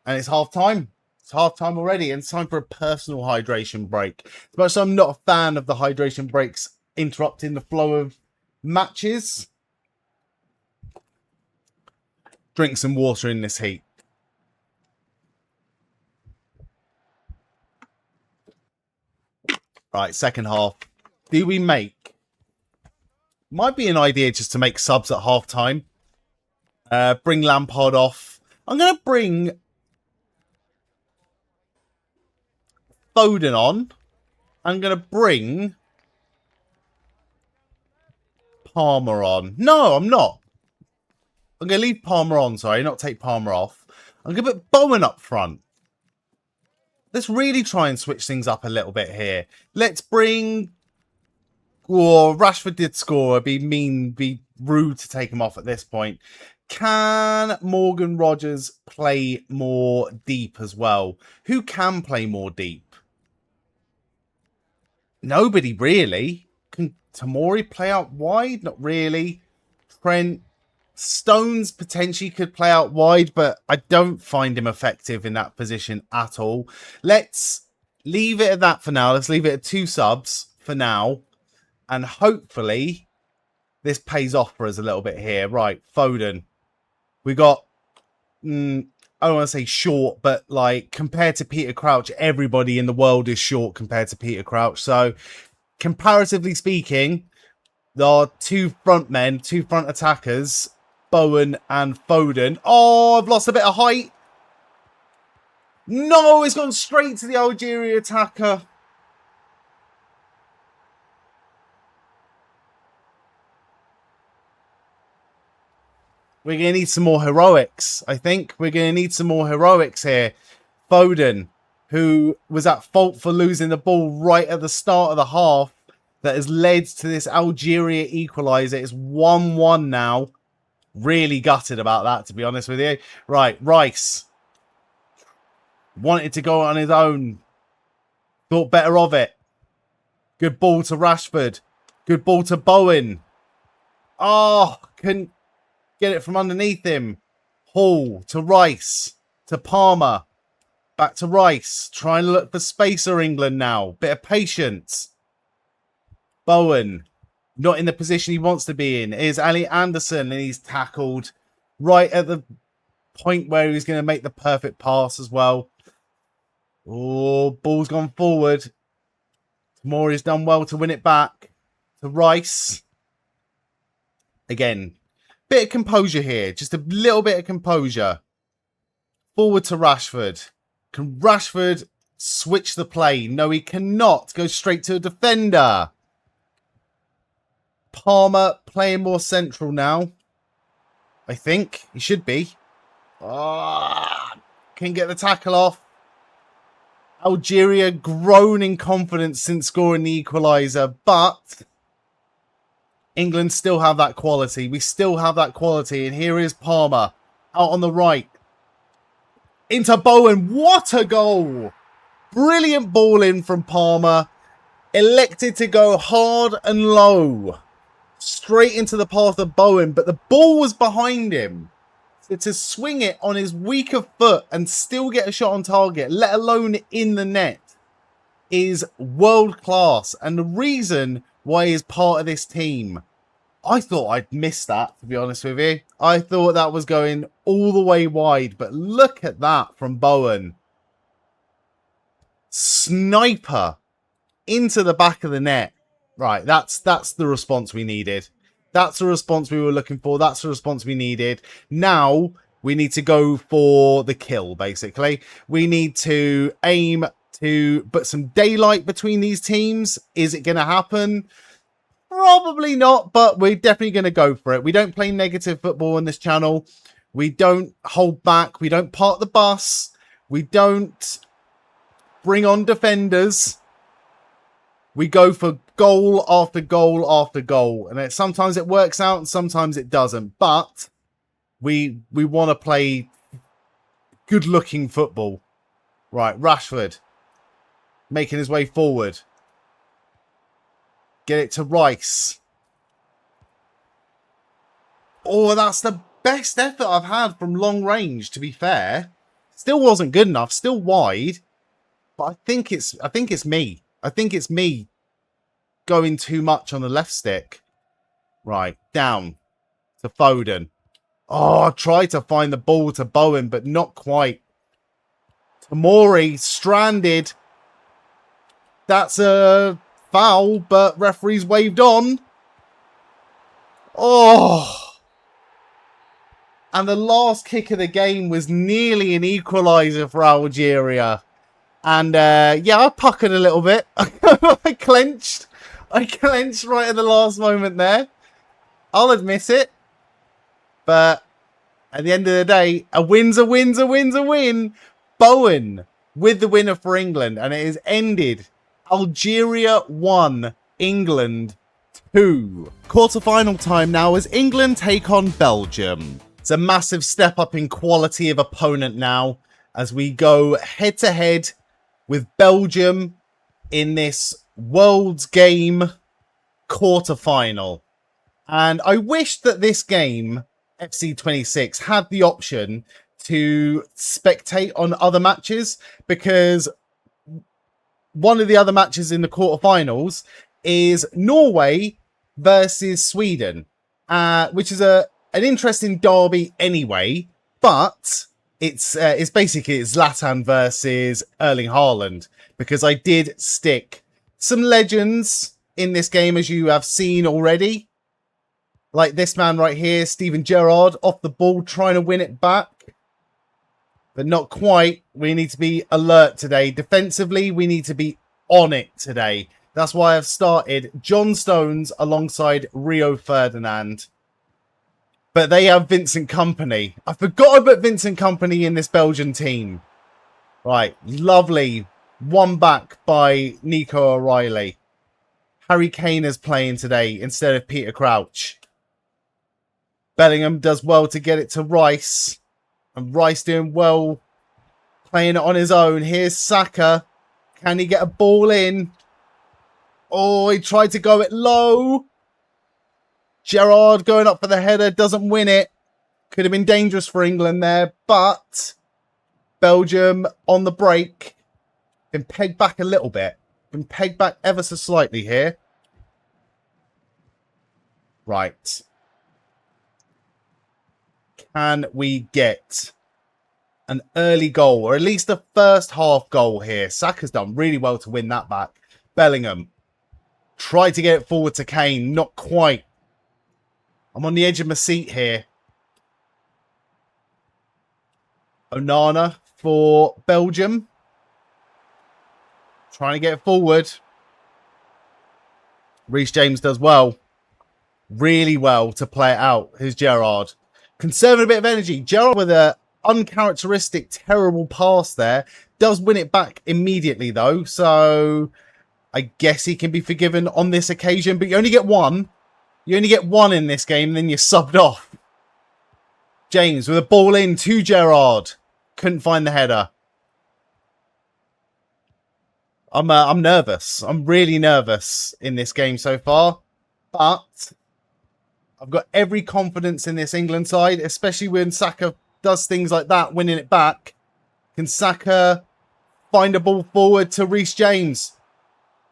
And it's half time. It's half time already. And it's time for a personal hydration break. As much as I'm not a fan of the hydration breaks interrupting the flow of matches, drink some water in this heat. Right, second half. Do we make? Might be an idea just to make subs at half time. Bring Lampard off. I'm going to bring Foden on. I'm going to bring Palmer on. No, I'm not. I'm going to leave Palmer on, sorry, not take Palmer off. I'm going to put Bowen up front. Let's really try and switch things up a little bit here. Let's bring... Oh, Rashford did score. Be rude to take him off at this point. Can Morgan Rogers play more deep as well? Who can play more deep? Nobody really. Can Tamori play out wide? Not really. Trent. Stones potentially could play out wide, but I don't find him effective in that position at all. Let's leave it at that for now. Let's leave it at 2 subs for now. And hopefully this pays off for us a little bit here. Right, Foden. We got, I don't want to say short, but like compared to Peter Crouch, everybody in the world is short compared to Peter Crouch. So comparatively speaking, there are 2 front men, 2 front attackers, Bowen and Foden. Oh, I've lost a bit of height. No, it's gone straight to the Algeria attacker. We're going to need some more heroics, I think. We're going to need some more heroics here. Foden, who was at fault for losing the ball right at the start of the half, that has led to this Algeria equaliser. It's 1-1 now. Really gutted about that, to be honest with you. Right, Rice. Wanted to go on his own. Thought better of it. Good ball to Rashford. Good ball to Bowen. Oh, couldn't get it from underneath him. Hall to Rice. To Palmer. Back to Rice. Trying to look for spacer, England now. Bit of patience. Bowen. Not in the position he wants to be in. Is Ali Anderson, and he's tackled right at the point where he's going to make the perfect pass as well. Oh, ball's gone forward. Tamori's done well to win it back to Rice. Again, bit of composure here. Just a little bit of composure. Forward to Rashford. Can Rashford switch the play? No, he cannot. Go straight to a defender. Palmer playing more central now. I think he should be. Can get the tackle off. Algeria grown in confidence since scoring the equaliser, but England still have that quality. We still have that quality, and here is Palmer out on the right. Into Bowen. What a goal! Brilliant ball in from Palmer. Elected to go hard and low. Straight into the path of Bowen, but the ball was behind him. So to swing it on his weaker foot and still get a shot on target, let alone in the net, is world class. And the reason why he's part of this team, I thought I'd missed that, to be honest with you. I thought that was going all the way wide, but look at that from Bowen. Sniper into the back of the net. Right, that's the response we needed. That's the response we were looking for. That's the response we needed. Now we need to go for the kill, basically. We need to aim to put some daylight between these teams. Is it going to happen? Probably not, but we're definitely going to go for it. We don't play negative football on this channel. We don't hold back. We don't park the bus. We don't bring on defenders. We go for goal after goal after goal. And sometimes it works out and sometimes it doesn't. But we want to play good-looking football. Right, Rashford making his way forward. Get it to Rice. Oh, that's the best effort I've had from long range, to be fair. Still wasn't good enough. Still wide. But I think it's me. I think it's me going too much on the left stick. Right, down to Foden. Oh, I tried to find the ball to Bowen, but not quite. Tamori stranded. That's a foul, but referee's waved on. Oh. And the last kick of the game was nearly an equaliser for Algeria. And, yeah, I puckered a little bit. I clenched. I clenched right at the last moment there. I'll admit it. But at the end of the day, a win's a win's a win's a win. Bowen with the winner for England. And it is ended. Algeria 1, England 2. Quarter-final time now as England take on Belgium. It's a massive step up in quality of opponent now as we go head-to-head with Belgium in this Worlds game quarter-final. And I wish that this game, FC26, had the option to spectate on other matches, because one of the other matches in the quarterfinals is Norway versus Sweden, which is an interesting derby anyway, but it's basically Zlatan versus Erling Haaland, because I did stick some legends in this game, as you have seen already. Like this man right here, Steven Gerrard, off the ball, trying to win it back. But not quite. We need to be alert today. Defensively, we need to be on it today. That's why I've started John Stones alongside Rio Ferdinand. But they have Vincent Kompany. I forgot about Vincent Kompany in this Belgian team. Right, lovely. One back by Nico O'Reilly. Harry Kane is playing today instead of Peter Crouch. Bellingham does well to get it to Rice. And Rice doing well, playing it on his own. Here's Saka. Can he get a ball in? Oh, he tried to go it low. Gerrard going up for the header, doesn't win it. Could have been dangerous for England there, but Belgium on the break. Been pegged back a little bit. Been pegged back ever so slightly here. Right. Can we get an early goal, or at least a first half goal here? Saka's done really well to win that back. Bellingham tried to get it forward to Kane. Not quite. I'm on the edge of my seat here. Onana for Belgium. Trying to get it forward. Reece James does well. Really well to play it out. Here's Gerrard. Conserving a bit of energy. Gerrard with an uncharacteristic, terrible pass there. Does win it back immediately, though. So I guess he can be forgiven on this occasion. But you only get one. You only get one in this game, and then you're subbed off. James with a ball in to Gerrard. Couldn't find the header. I'm nervous. I'm really nervous in this game so far. But I've got every confidence in this England side, especially when Saka does things like that, winning it back. Can Saka find a ball forward to Reece James?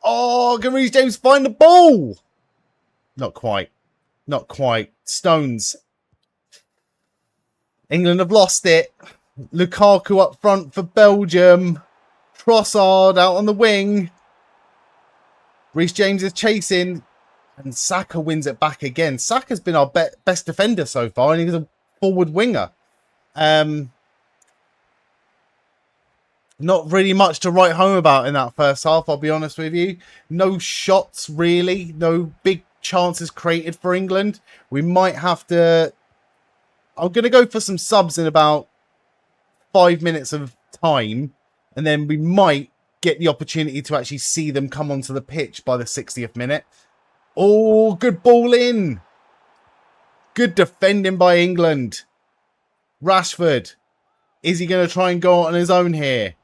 Oh, can Reece James find the ball? Not quite. Not quite. Stones. England have lost it. Lukaku up front for Belgium. Trossard out on the wing. Reece James is chasing. And Saka wins it back again. Saka's been our best defender so far, and he's a forward winger. Not really much to write home about in that first half, I'll be honest with you. No shots, really. No big chances created for England. We might have to... I'm going to go for some subs in about 5 minutes of time, and then we might get the opportunity to actually see them come onto the pitch by the 60th minute. Oh, good ball in. Good defending by England. Rashford. Is he going to try and go on his own here?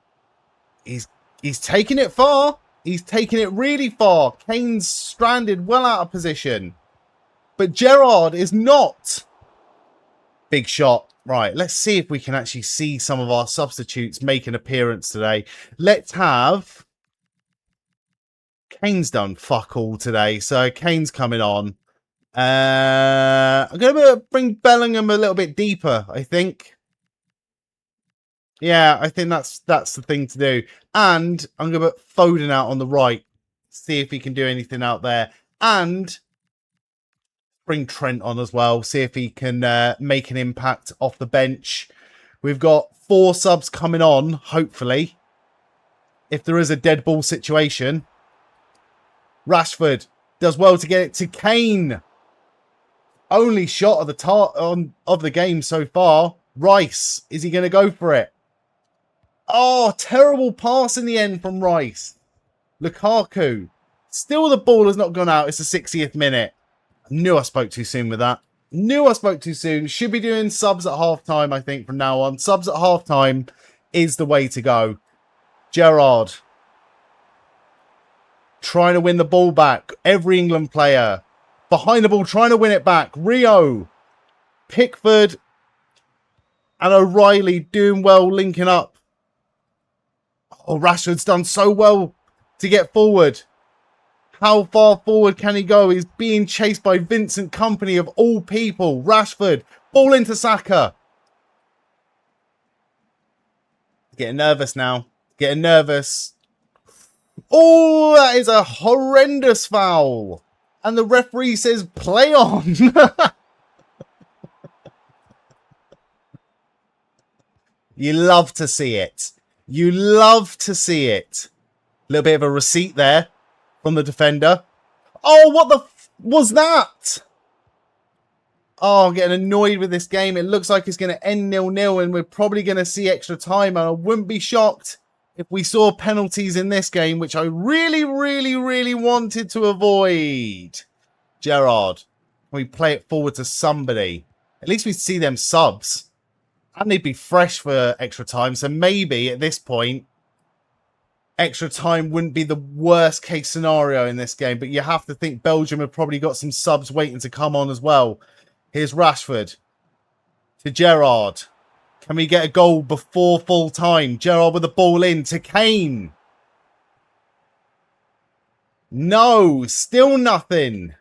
He's taking it far. He's taking it really far. Kane's stranded well out of position. But Gerrard is not. Big shot. Right, let's see if we can actually see some of our substitutes make an appearance today. Let's have... Kane's done fuck all today, so Kane's coming on. I'm going to bring Bellingham a little bit deeper, I think. Yeah, I think that's the thing to do. And I'm going to put Foden out on the right. See if he can do anything out there. And bring Trent on as well. See if he can make an impact off the bench. We've got 4 subs coming on, hopefully. If there is a dead ball situation. Rashford does well to get it to Kane. Only shot of the game so far. Rice, is he going to go for it? Oh, terrible pass in the end from Rice. Lukaku Still the ball has not gone out. It's the 60th minute. I knew I spoke too soon with that. Knew I spoke too soon. Should be doing subs at half-time, I think, from now on. Subs at half-time is the way to go. Gerrard. Trying to win the ball back. Every England player. Behind the ball, trying to win it back. Rio. Pickford. And O'Reilly doing well, linking up. Oh, Rashford's done so well to get forward. How far forward can he go? He's being chased by Vincent Kompany of all people. Rashford. Ball into Saka. Getting nervous now. Getting nervous. Oh, that is a horrendous foul. And the referee says, play on. You love to see it. You love to see it. A little bit of a receipt there from the defender. Oh, what the f was that? Oh, I'm getting annoyed with this game. It looks like it's going to end 0-0 and we're probably going to see extra time. And I wouldn't be shocked if we saw penalties in this game, which I really, really, really wanted to avoid. Gerrard, we play it forward to somebody. At least we see them subs. And they'd be fresh for extra time. So maybe at this point, extra time wouldn't be the worst case scenario in this game. But you have to think Belgium have probably got some subs waiting to come on as well. Here's Rashford to Gerrard. Can we get a goal before full time? Gerrard with the ball in to Kane. No, still nothing.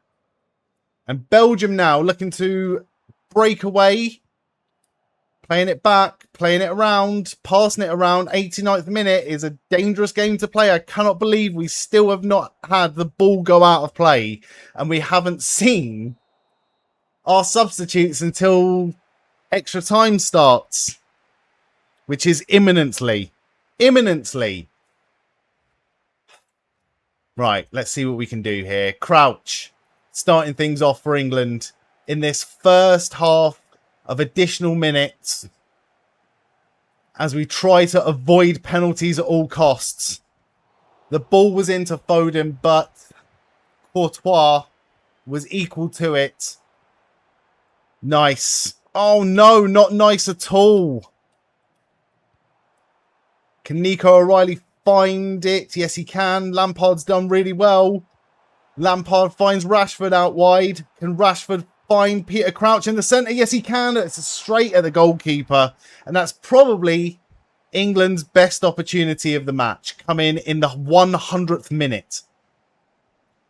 And Belgium now looking to break away. Playing it back, playing it around, passing it around. 89th minute is a dangerous game to play. I cannot believe we still have not had the ball go out of play. And we haven't seen our substitutes until extra time starts. Which is imminently. Imminently. Right, let's see what we can do here. Crouch. Starting things off for England in this first half of additional minutes as we try to avoid penalties at all costs. The ball was into Foden, but Courtois was equal to it. Nice. Oh no, not nice at all. Can Nico O'Reilly find it? Yes, he can. Lampard's done really well. Lampard finds Rashford out wide. Can Rashford find Peter Crouch in the centre? Yes, he can. It's straight at the goalkeeper. And that's probably England's best opportunity of the match. Come in the 100th minute.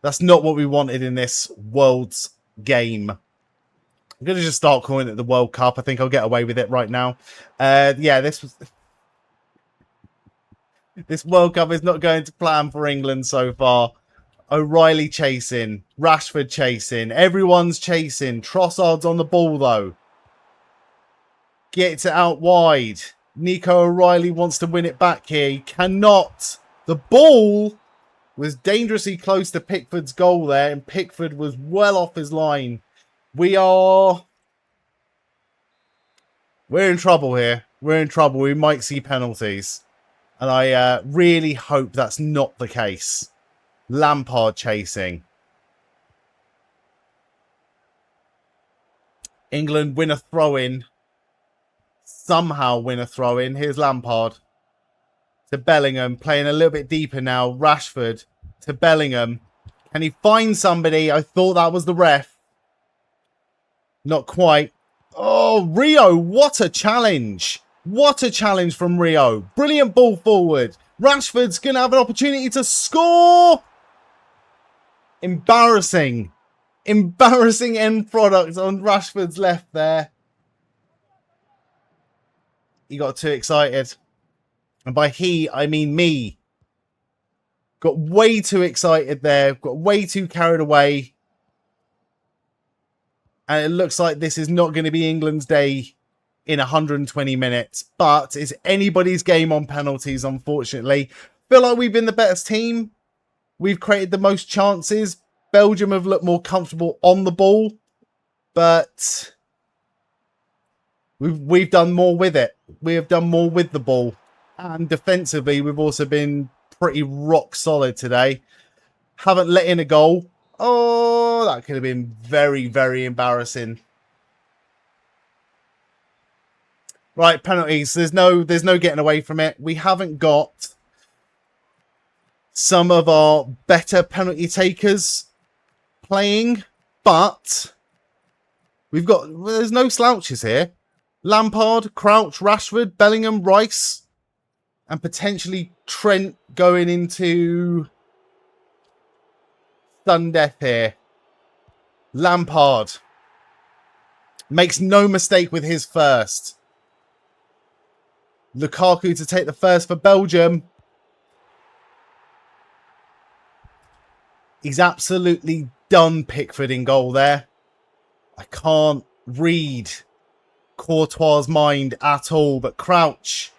That's not what we wanted in this Worlds game. I'm going to just start calling it the World Cup. I think I'll get away with it right now. Yeah, this World Cup is not going to plan for England so far. O'Reilly chasing. Rashford chasing. Everyone's chasing. Trossard's on the ball, though. Gets it out wide. Nico O'Reilly wants to win it back here. He cannot. The ball was dangerously close to Pickford's goal there, and Pickford was well off his line. We're in trouble here. We're in trouble. We might see penalties. And I really hope that's not the case. Lampard chasing. England win a throw-in. Somehow win a throw-in. Here's Lampard. To Bellingham. Playing a little bit deeper now. Rashford to Bellingham. Can he find somebody? I thought that was the ref. Not quite. Oh, Rio. What a challenge. What a challenge from Rio. Brilliant ball forward. Rashford's going to have an opportunity to score. Embarrassing. Embarrassing end product on Rashford's left there. He got too excited. And by he, I mean me. Got way too excited there. Got way too carried away. And it looks like this is not going to be England's day in 120 minutes. But it's anybody's game on penalties, unfortunately. Feel like we've been the better team. We've created the most chances. Belgium have looked more comfortable on the ball. But we've done more with it. We have done more with the ball. And defensively, we've also been pretty rock solid today. Haven't let in a goal. Oh, that could have been very, very embarrassing. Right, penalties. There's no getting away from it. We haven't got some of our better penalty takers playing, but there's no slouches here. Lampard, Crouch, Rashford, Bellingham, Rice, and potentially Trent going into sudden death here. Lampard makes no mistake with his first. Lukaku to take the first for Belgium. He's absolutely done Pickford in goal there. I can't read Courtois' mind at all, but Crouch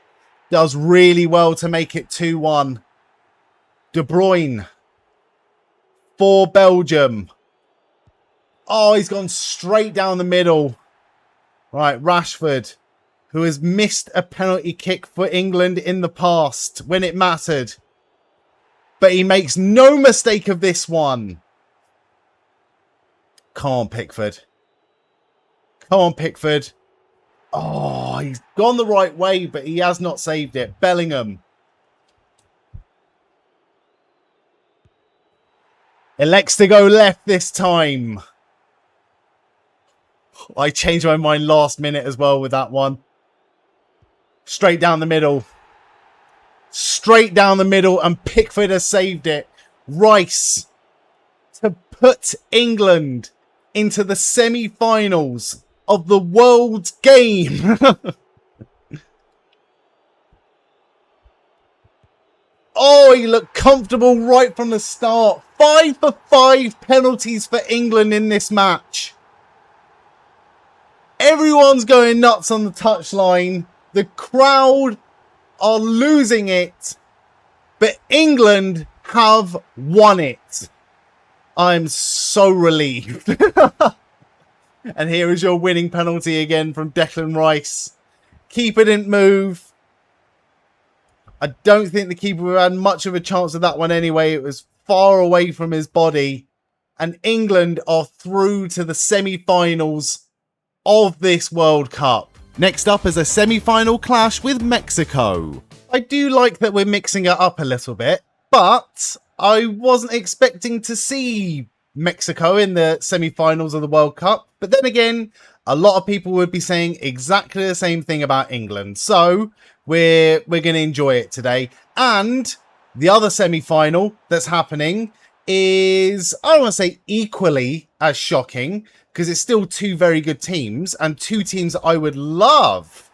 does really well to make it 2-1. De Bruyne for Belgium. Oh, he's gone straight down the middle. Right, Rashford, who has missed a penalty kick for England in the past when it mattered. But he makes no mistake of this one. Come on, Pickford. Come on, Pickford. Oh, he's gone the right way, but he has not saved it. Bellingham. Elects to go left this time. I changed my mind last minute as well with that one. Straight down the middle. Straight down the middle, and Pickford has saved it. Rice to put England into the semi-finals of the World's Game. Oh, he looked comfortable right from the start. 5 for 5 penalties for England in this match. Everyone's going nuts on the touchline. The crowd are losing it, but England have won it. I'm so relieved. And here is your winning penalty again from Declan Rice. Keeper didn't move. I don't think the keeper had much of a chance of that one anyway. It was far away from his body. And England are through to the semi-finals of this World Cup. Next up is a semi-final clash with Mexico. I do like that we're mixing it up a little bit, but I wasn't expecting to see Mexico in the semi-finals of the World Cup. But then again, a lot of people would be saying exactly the same thing about England. So we're going to enjoy it today. And the other semi-final that's happening is, I don't want to say equally as shocking, because it's still two very good teams and two teams that I would love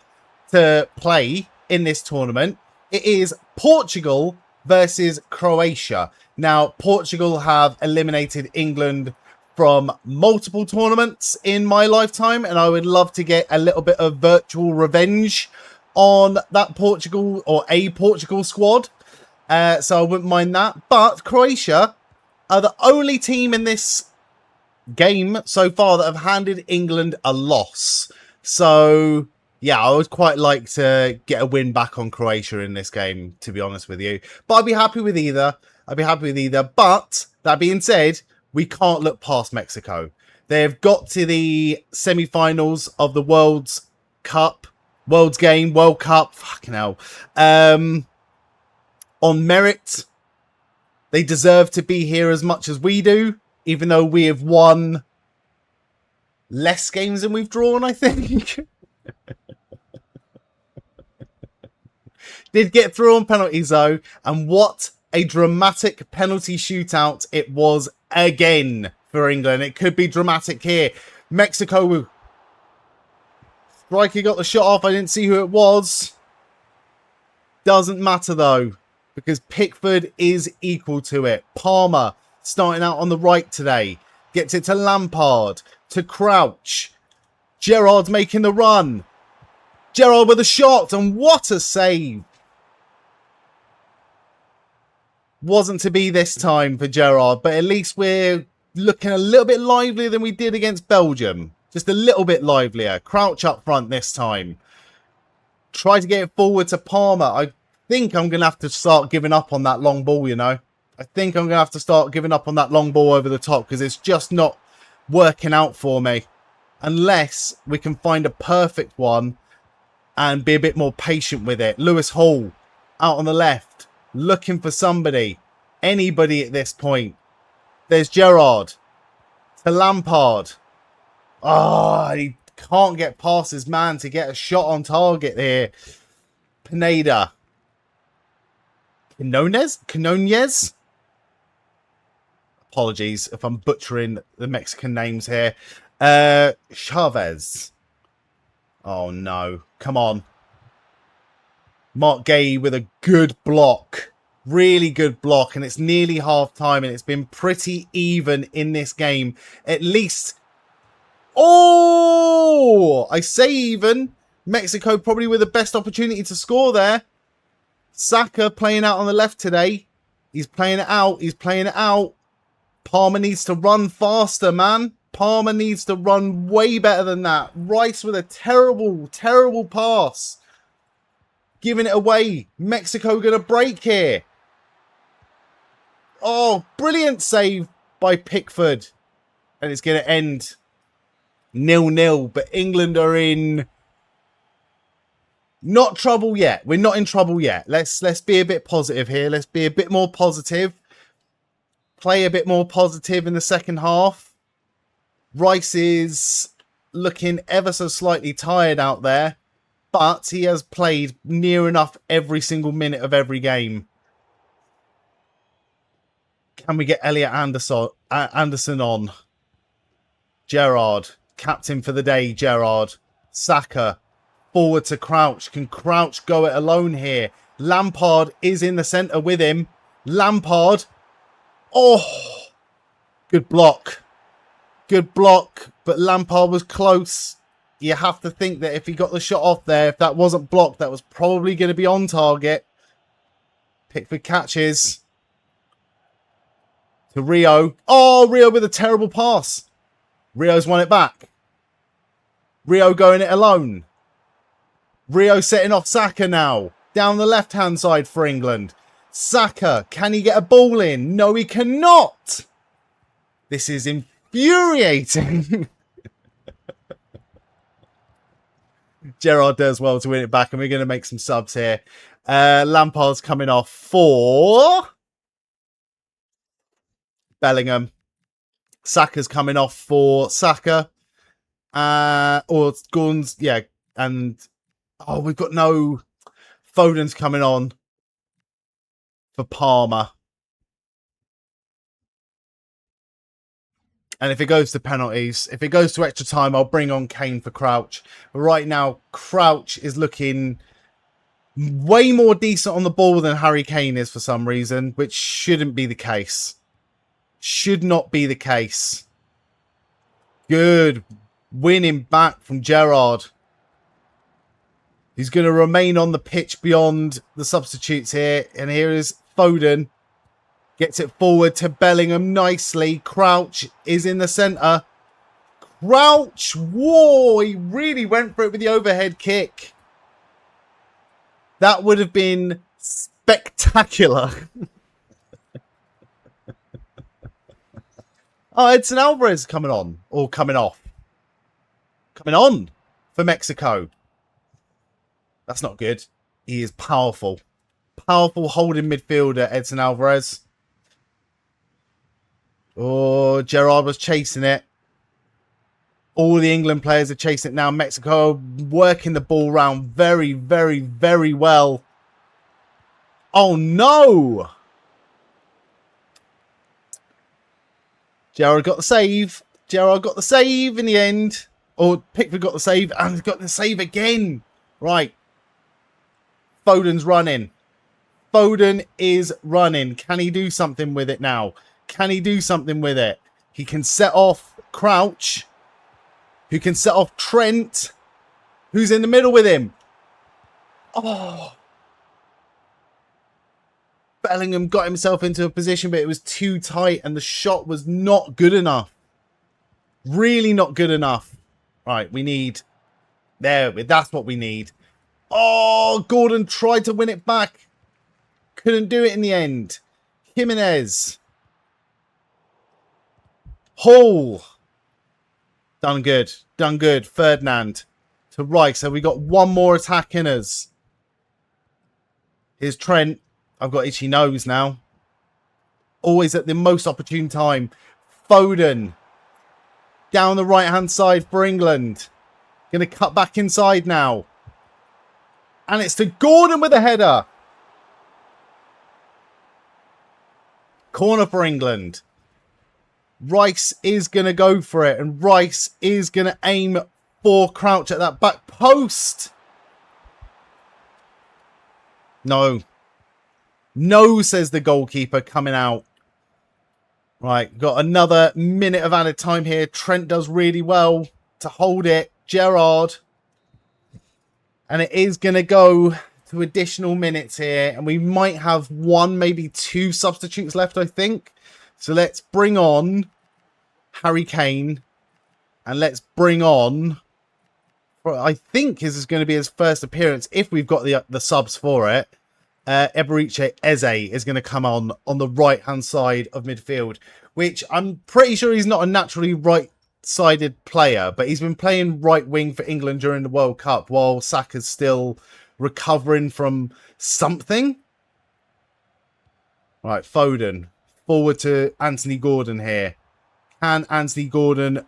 to play in this tournament. It is Portugal versus Croatia. Now, Portugal have eliminated England from multiple tournaments in my lifetime, and I would love to get a little bit of virtual revenge on that Portugal or a Portugal squad. So I wouldn't mind that. But Croatia are the only team in this game so far that have handed England a loss. So yeah, I would quite like to get a win back on Croatia in this game, to be honest with you. But I'd be happy with either. But that being said, we can't look past Mexico. They've got to the semi-finals of the World's Cup, World's Game, World Cup, fucking hell. On merit, they deserve to be here as much as we do, even though we have won less games than we've drawn, I think. Did get through on penalties, though, and what a dramatic penalty shootout it was again for England. It could be dramatic here. Mexico, striker got the shot off. I didn't see who it was. Doesn't matter, though, because Pickford is equal to it. Palmer starting out on the right today. Gets it to Lampard, to Crouch. Gerrard's making the run. Gerrard with a shot, and what a save. Wasn't to be this time for Gerrard, but at least we're looking a little bit livelier than we did against Belgium. Just a little bit livelier. Crouch up front this time. Try to get it forward to Palmer. I think I'm going to have to start giving up on that long ball, you know. I think I'm going to have to start giving up on that long ball over the top because it's just not working out for me. Unless we can find a perfect one and be a bit more patient with it. Lewis Hall out on the left, looking for somebody. Anybody at this point. There's Gerrard to Lampard. Oh, he can't get past his man to get a shot on target here. Pineda. Quinones? Apologies if I'm butchering the Mexican names here. Chavez. Oh, no. Come on. Mark Gay with a good block. Really good block. And it's nearly half time. And it's been pretty even in this game. At least. Oh! I say even. Mexico probably with the best opportunity to score there. Saka playing out on the left today. He's playing it out. He's playing it out. Palmer needs to run faster, man. Palmer needs to run way better than that. Rice with a terrible, terrible pass. Giving it away. Mexico going to break here. Oh, brilliant save by Pickford. And it's going to end 0-0. But England are in not trouble yet. We're not in trouble yet. Let's be a bit positive here. Let's be a bit more positive. Play a bit more positive in the second half. Rice is looking ever so slightly tired out there. But he has played near enough every single minute of every game. Can we get Elliot Anderson on? Gerrard. Captain for the day, Gerrard. Saka. Forward to Crouch. Can Crouch go it alone here? Lampard is in the centre with him. Lampard. Oh. Good block. Good block. But Lampard was close. You have to think that if he got the shot off there, if that wasn't blocked, that was probably going to be on target. Pickford catches. To Rio. Oh, Rio with a terrible pass. Rio's won it back. Rio going it alone. Rio setting off Saka now. Down the left-hand side for England. Saka, can he get a ball in? No, he cannot. This is infuriating. Gerrard does well to win it back, and we're going to make some subs here. Lampard's coming off for Bellingham. Saka's coming off for Saka. Or Gordon's, yeah. And, oh, we've got no... Foden's coming on for Palmer. And if it goes to penalties, if it goes to extra time, I'll bring on Kane for Crouch. But right now, Crouch is looking way more decent on the ball than Harry Kane is for some reason, which shouldn't be the case. Should not be the case. Good. Winning back from Gerrard. He's going to remain on the pitch beyond the substitutes here. And here is Foden. Gets it forward to Bellingham nicely. Crouch is in the centre. Crouch. Whoa, he really went for it with the overhead kick. That would have been spectacular. Oh, Edson Alvarez coming on. Or coming off. Coming on for Mexico. That's not good. He is powerful. Powerful holding midfielder, Edson Alvarez. Oh, Gerrard was chasing it. All the England players are chasing it now. Mexico working the ball around very, very, very well. Oh, no. Gerrard got the save. Gerrard got the save in the end. Or Pickford got the save and got the save again. Right. Foden's running. Foden is running. Can he do something with it now? Can he do something with it? He can set off Crouch. Who can set off Trent. Who's in the middle with him? Oh. Bellingham got himself into a position, but it was too tight and the shot was not good enough. Really not good enough. Right, we need... There, that's what we need. Oh, Gordon tried to win it back. Couldn't do it in the end. Jimenez. Hall. Done good. Done good. Ferdinand to Rice. So we got one more attack in us. Here's Trent. I've got itchy nose now. Always at the most opportune time. Foden. Down the right-hand side for England. Going to cut back inside now. And it's to Gordon with a header. Corner for England. Rice is going to go for it. And Rice is going to aim for Crouch at that back post. No. No, says the goalkeeper coming out. Right, got another minute of added time here. Trent does really well to hold it. Gerrard. And it is going to go to additional minutes here. And we might have one, maybe two substitutes left, I think. So let's bring on Harry Kane. And let's bring on, I think this is going to be his first appearance, if we've got the subs for it. Eberiche Eze is going to come on the right-hand side of midfield, which I'm pretty sure he's not a naturally right-sided player, but he's been playing right wing for England during the World Cup while Saka's still recovering from something. Right, Foden. Forward to Anthony Gordon here. Can Anthony Gordon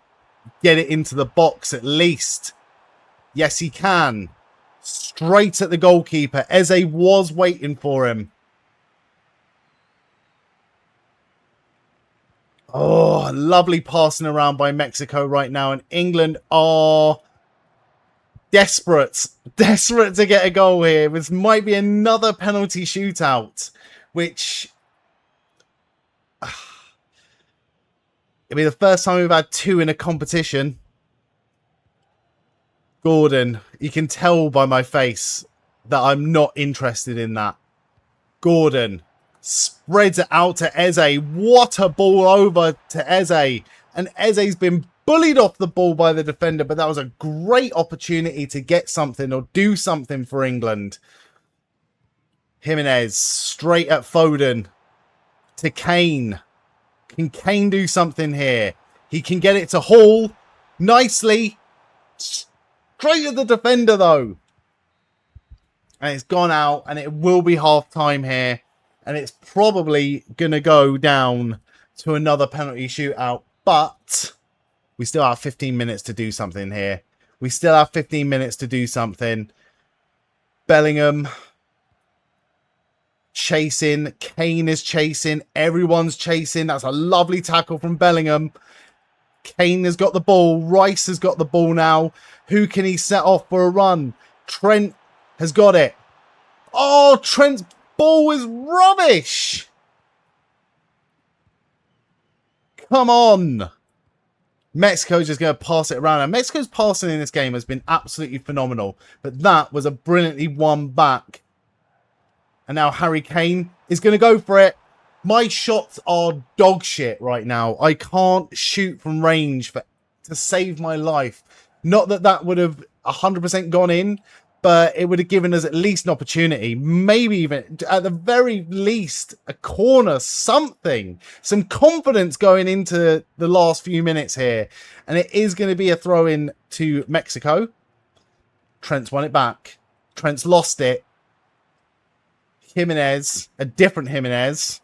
get it into the box at least? Yes, he can. Straight at the goalkeeper. Eze was waiting for him. Oh, lovely passing around by Mexico right now. And England are desperate. Desperate to get a goal here. This might be another penalty shootout, which it'll be the first time we've had two in a competition. Gordon, you can tell by my face that I'm not interested in that. Gordon spreads it out to Eze. What a ball over to Eze. And Eze's been bullied off the ball by the defender, but that was a great opportunity to get something or do something for England. Jimenez straight at Foden to Kane. Can Kane do something here? He can get it to Hall nicely. Straight at the defender, though. And it's gone out, and it will be half-time here. And it's probably going to go down to another penalty shootout. But we still have 15 minutes to do something here. We still have 15 minutes to do something. Bellingham chasing. Kane is chasing. Everyone's chasing. That's a lovely tackle from Bellingham. Kane has got the ball. Rice has got the ball now. Who can he set off for a run? Trent has got it. Oh, Trent's ball is rubbish. Come on. Mexico's just going to pass it around. And Mexico's passing in this game has been absolutely phenomenal. But that was a brilliantly won back. And now Harry Kane is going to go for it. My shots are dog shit right now. I can't shoot from range to save my life. Not that that would have 100% gone in, but it would have given us at least an opportunity. Maybe even, at the very least, a corner, something. Some confidence going into the last few minutes here. And it is going to be a throw-in to Mexico. Trent's won it back. Trent's lost it. Jimenez, a different Jimenez.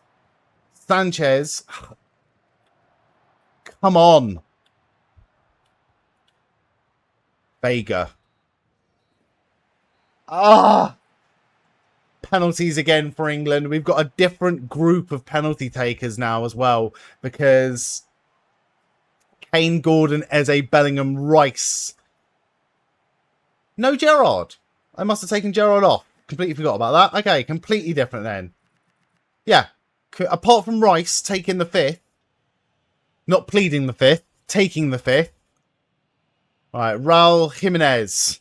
Sanchez. Come on. Vega. Penalties again for England. We've got a different group of penalty takers now as well. Because Kane, Gordon, Eze, Bellingham, Rice. No Gerrard. I must have taken Gerrard off. Completely forgot about that. Okay, completely different then. Yeah. Apart from Rice taking the fifth. Not pleading the fifth. Taking the fifth. Right, Raul Jimenez.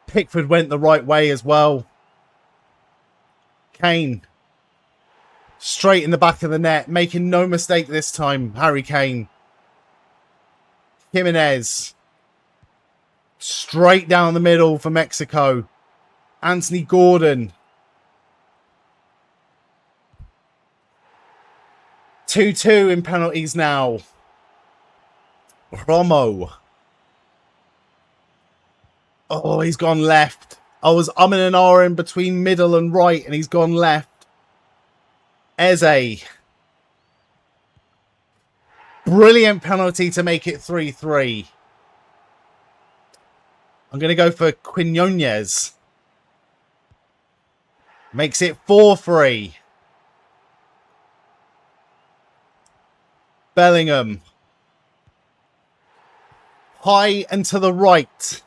Pickford went the right way as well. Kane. Straight in the back of the net. Making no mistake this time. Harry Kane. Jimenez. Straight down the middle for Mexico. Anthony Gordon. 2-2 in penalties now. Romo. Oh, he's gone left. I was umming and ahhing between middle and right, and he's gone left. Eze. Brilliant penalty to make it 3-3. I'm going to go for Quinones. Makes it 4-3. Bellingham. High and to the right.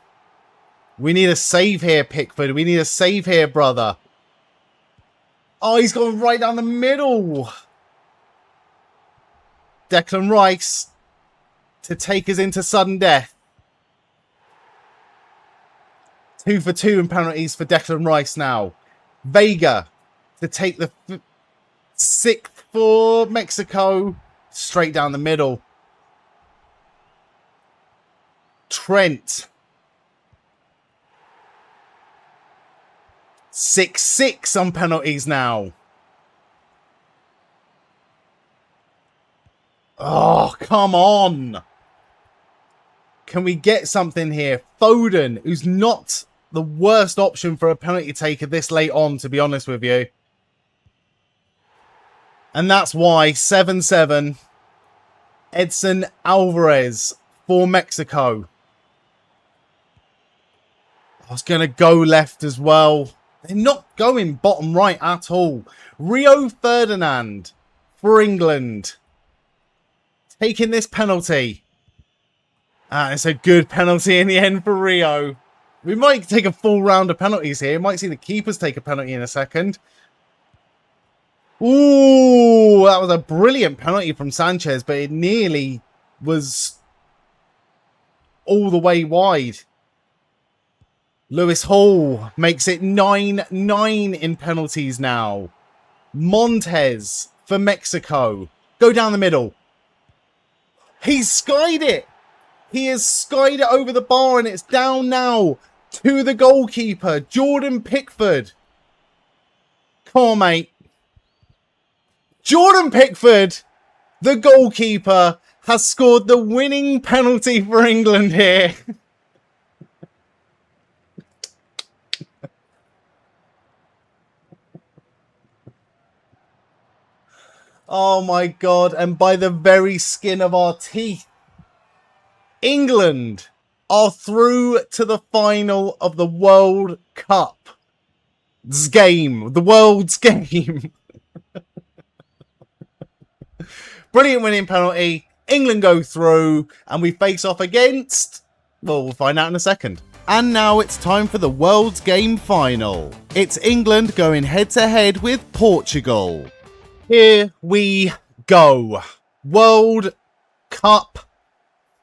We need a save here, Pickford. We need a save here, brother. Oh, he's gone right down the middle. Declan Rice to take us into sudden death. 2 for 2 in penalties for Declan Rice now. Vega to take the 6th for Mexico. Straight down the middle. Trent. 6-6 on penalties now. Oh, come on. Can we get something here? Foden, who's not the worst option for a penalty taker this late on, to be honest with you. And that's why 7-7. Edson Alvarez for Mexico. I was going to go left as well. They're not going bottom right at all. Rio Ferdinand for England. Taking this penalty. It's a good penalty in the end for Rio. We might take a full round of penalties here. Might see the keepers take a penalty in a second. Ooh, that was a brilliant penalty from Sanchez, but it nearly was all the way wide. Lewis Hall makes it 9-9 in penalties now. Montez for Mexico. Go down the middle. He's skied it. He has skied it over the bar, and it's down now to the goalkeeper, Jordan Pickford. Come on, mate. Jordan Pickford, the goalkeeper, has scored the winning penalty for England here. Oh my God. And by the very skin of our teeth, England are through to the final of the World Cup's game. The world's game. Brilliant winning penalty. England go through and we face off against... Well, we'll find out in a second. And now it's time for the World's Game final. It's England going head-to-head with Portugal. Here we go. World Cup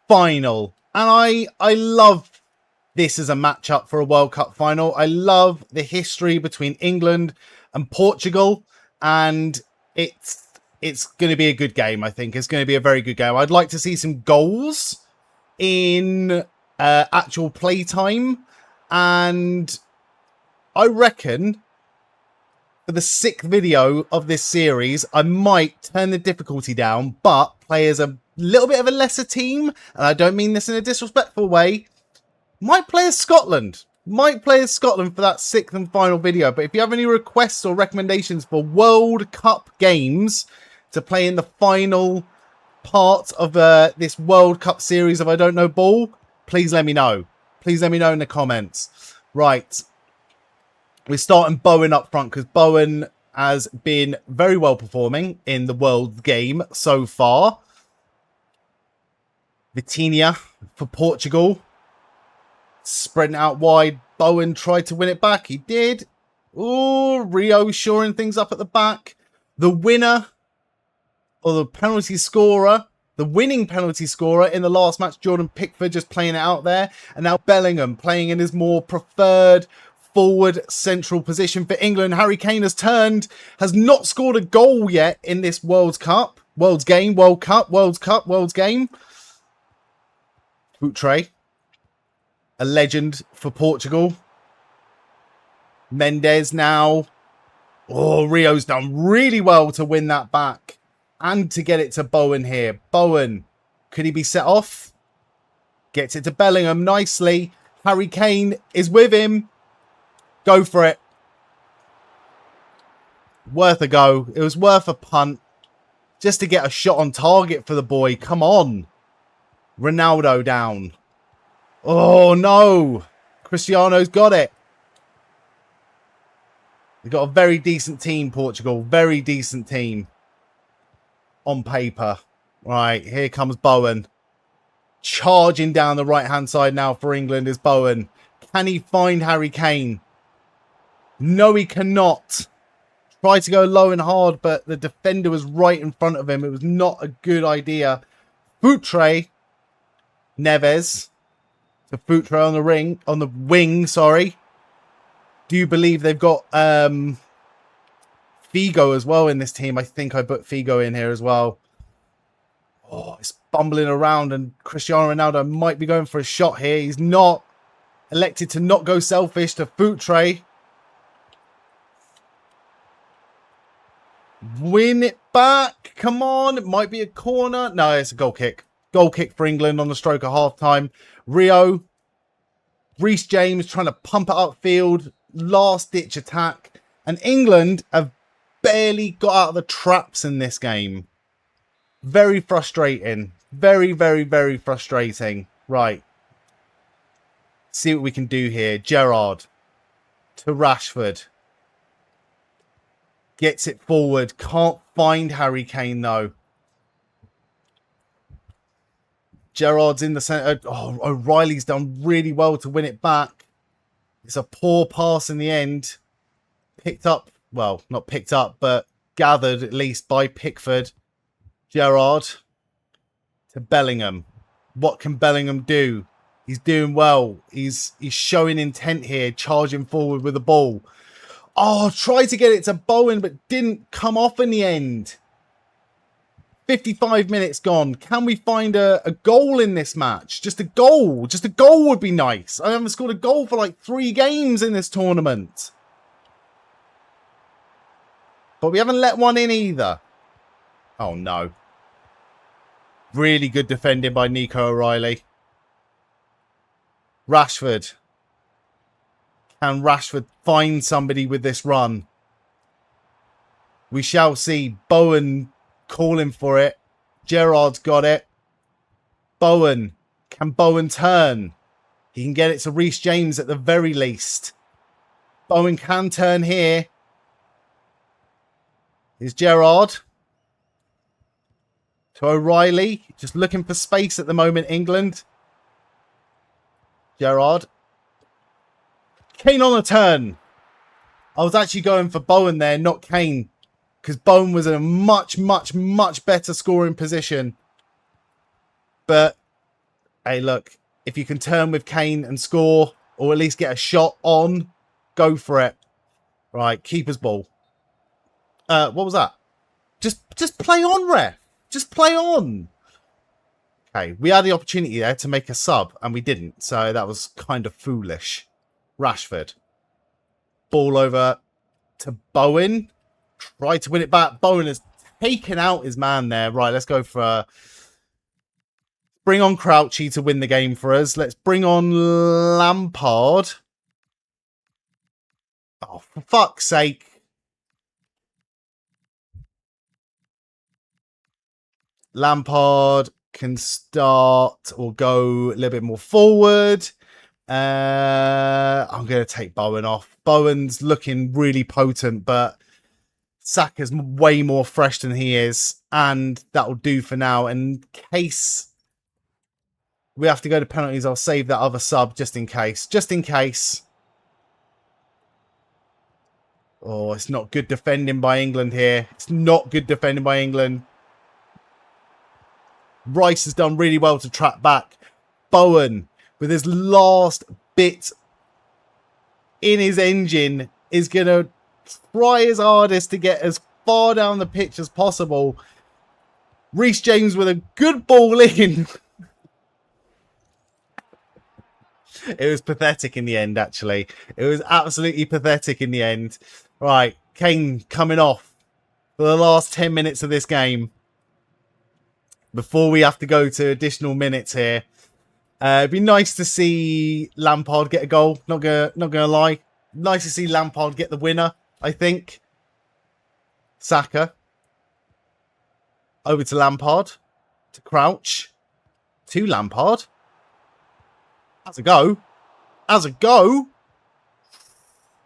final. And I love this as a matchup for a World Cup final. I love the history between England and Portugal. And it's going to be a good game, I think. It's going to be a very good game. I'd like to see some goals in actual play time. And I reckon for the 6th video of this series, I might turn the difficulty down, but play as a little bit of a lesser team. And I don't mean this in a disrespectful way. Might play as Scotland. Might play as Scotland for that 6th and final video. But if you have any requests or recommendations for World Cup games to play in the final part of this World Cup series of I Don't Know Ball, please let me know. Please let me know in the comments. Right. We're starting Bowen up front because Bowen has been very well performing in the World game so far. Vitinha for Portugal. Spreading out wide. Bowen tried to win it back. He did. Ooh, Rio shoring things up at the back. The winner, or the penalty scorer, the winning penalty scorer in the last match, Jordan Pickford, just playing it out there. And now Bellingham playing in his more preferred forward central position for England. Harry Kane has turned, has not scored a goal yet in this World Cup. World's game, World Cup, World's Cup, World's game. Outre, a legend for Portugal. Mendes now. Oh, Rio's done really well to win that back. and to get it to Bowen here. Bowen, could he be set off? Gets it to Bellingham nicely. Harry Kane is with him. Go for it. Worth a go. It was worth a punt. Just to get a shot on target for the boy. Come on. Ronaldo down. Oh, no. Cristiano's got it. They've got a very decent team, Portugal. Very decent team. On paper. Right, here comes Bowen. Charging down the right-hand side now for England is Bowen. Can he find Harry Kane? No, he cannot. Tried to go low and hard, but the defender was right in front of him. It was not a good idea. Futre. Neves. To Futre on the wing, sorry. Do you believe they've got Figo as well in this team? I think I put Figo in here as well. Oh, it's bumbling around and Cristiano Ronaldo might be going for a shot here. He's not. Elected to not go selfish to Futre. Win it back. Come on. It might be a corner. No, it's a goal kick. Goal kick for England on the stroke of half-time. Rio. Reece James trying to pump it upfield. Last-ditch attack. And England have barely got out of the traps in this game. Very frustrating. Very, very, very frustrating. Right. See what we can do here. Gerrard to Rashford. Gets it forward. Can't find Harry Kane, though. Gerrard's in the centre. Oh, O'Reilly's done really well to win it back. It's a poor pass in the end. Picked up. Well, not picked up, but gathered at least by Pickford. Gerrard to Bellingham. What can Bellingham do? He's doing well. He's showing intent here, charging forward with the ball. Oh, tried to get it to Bowen, but didn't come off in the end. 55 minutes gone. Can we find a goal in this match? Just a goal. Just a goal would be nice. I haven't scored a goal for like 3 games in this tournament. But we haven't let one in either. Oh, no. Really good defending by Nico O'Reilly. Rashford. Can Rashford find somebody with this run? We shall see. Bowen calling for it. Gerrard's got it. Bowen. Can Bowen turn? He can get it to Reece James at the very least. Bowen can turn here. Here's Gerrard. To O'Reilly. Just looking for space at the moment, England. Gerrard. Kane on a turn. I was actually going for Bowen there, not Kane. Because Bowen was in a much, much, much better scoring position. But, hey, look. If you can turn with Kane and score, or at least get a shot on, go for it. Right, keeper's ball. What was that? Just play on, ref. Just play on. Okay, we had the opportunity there to make a sub, and we didn't. So that was kind of foolish. Rashford. Ball over to Bowen. Try to win it back. Bowen has taken out his man there. Right, let's go for... bring on Crouchy to win the game for us. Let's bring on Lampard. Oh, for fuck's sake. Lampard can start or go a little bit more forward. I'm going to take Bowen off. Bowen's looking really potent, but Saka's way more fresh than he is. And that'll do for now. In case we have to go to penalties, I'll save that other sub just in case. Just in case. Oh, it's not good defending by England here. It's not good defending by England. Rice has done really well to track back. Bowen, with his last bit in his engine, is going to try his hardest to get as far down the pitch as possible. Reece James with a good ball in. It was pathetic in the end, actually. It was absolutely pathetic in the end. Right, Kane coming off for the last 10 minutes of this game. before we have to go to additional minutes here. It'd be nice to see Lampard get a goal. Not gonna lie. Nice to see Lampard get the winner, I think. Saka. Over to Lampard. To Crouch. To Lampard. Has a go. Has a go.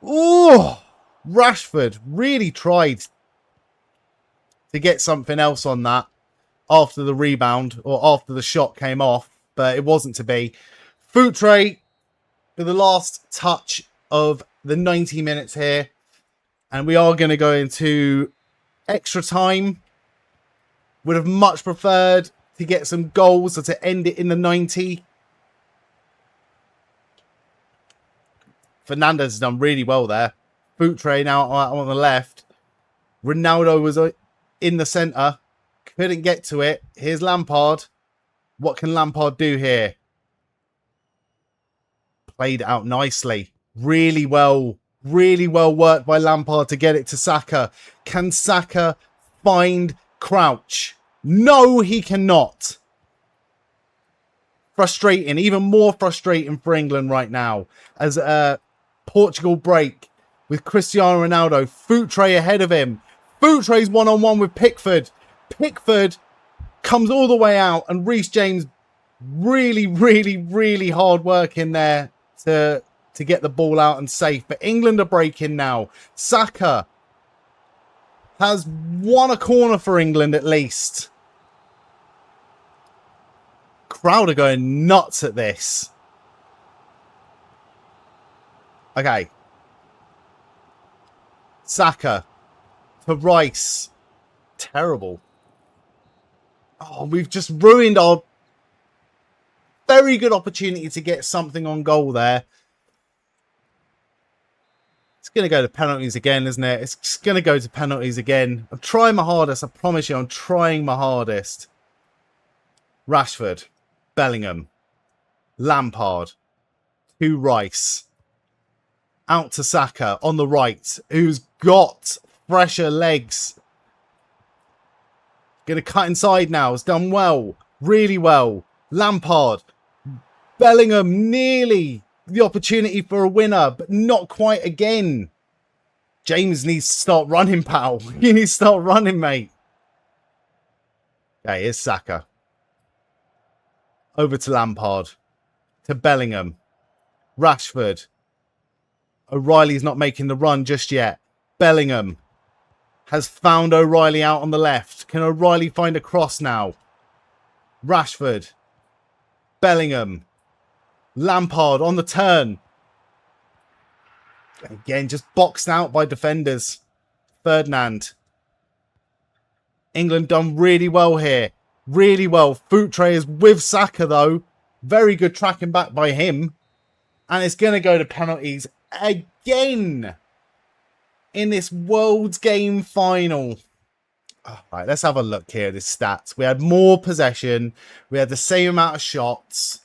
Oh, Rashford really tried to get something else on that after the rebound or after the shot came off, but it wasn't to be. Futre for the last touch of the 90 minutes here. And we are going to go into extra time. Would have much preferred to get some goals or to end it in the 90. Fernandes has done really well there. Futre now on the left. Ronaldo was in the centre. Couldn't get to it. Here's Lampard. What can Lampard do here? Played out nicely. Really well worked by Lampard to get it to Saka. Can Saka find Crouch? No, he cannot. Frustrating. Even more frustrating for England right now. As Portugal break with Cristiano Ronaldo. Futre ahead of him. Futre's one-on-one with Pickford. Pickford comes all the way out, and Reece James really hard work in there to get the ball out and safe. But England are breaking now. Saka has won a corner for England at least. Crowd are going nuts at this. Okay. Saka to Rice. Terrible. Oh, we've just ruined our very good opportunity to get something on goal there. It's going to go to penalties again, isn't it? It's just going to go to penalties again. I'm trying my hardest. I promise you, I'm trying my hardest. Rashford. Bellingham. Lampard. To Rice. Out to Saka on the right, who's got fresher legs. Going to cut inside now. It's done well. Really well. Lampard. Bellingham nearly the opportunity for a winner, but not quite again. James needs to start running, pal. You need to start running, mate. Okay, here's Saka. Over to Lampard. To Bellingham. Rashford. O'Reilly's not making the run just yet. Bellingham has found O'Reilly out on the left. Can O'Reilly find a cross now? Rashford. Bellingham. Lampard on the turn. Again, just boxed out by defenders. Ferdinand. England done really well here. Really well. Futre is with Saka, though. Very good tracking back by him. And it's going to go to penalties again in this Worlds game final. All right, let's have a look here at the stats. We had more possession. We had the same amount of shots.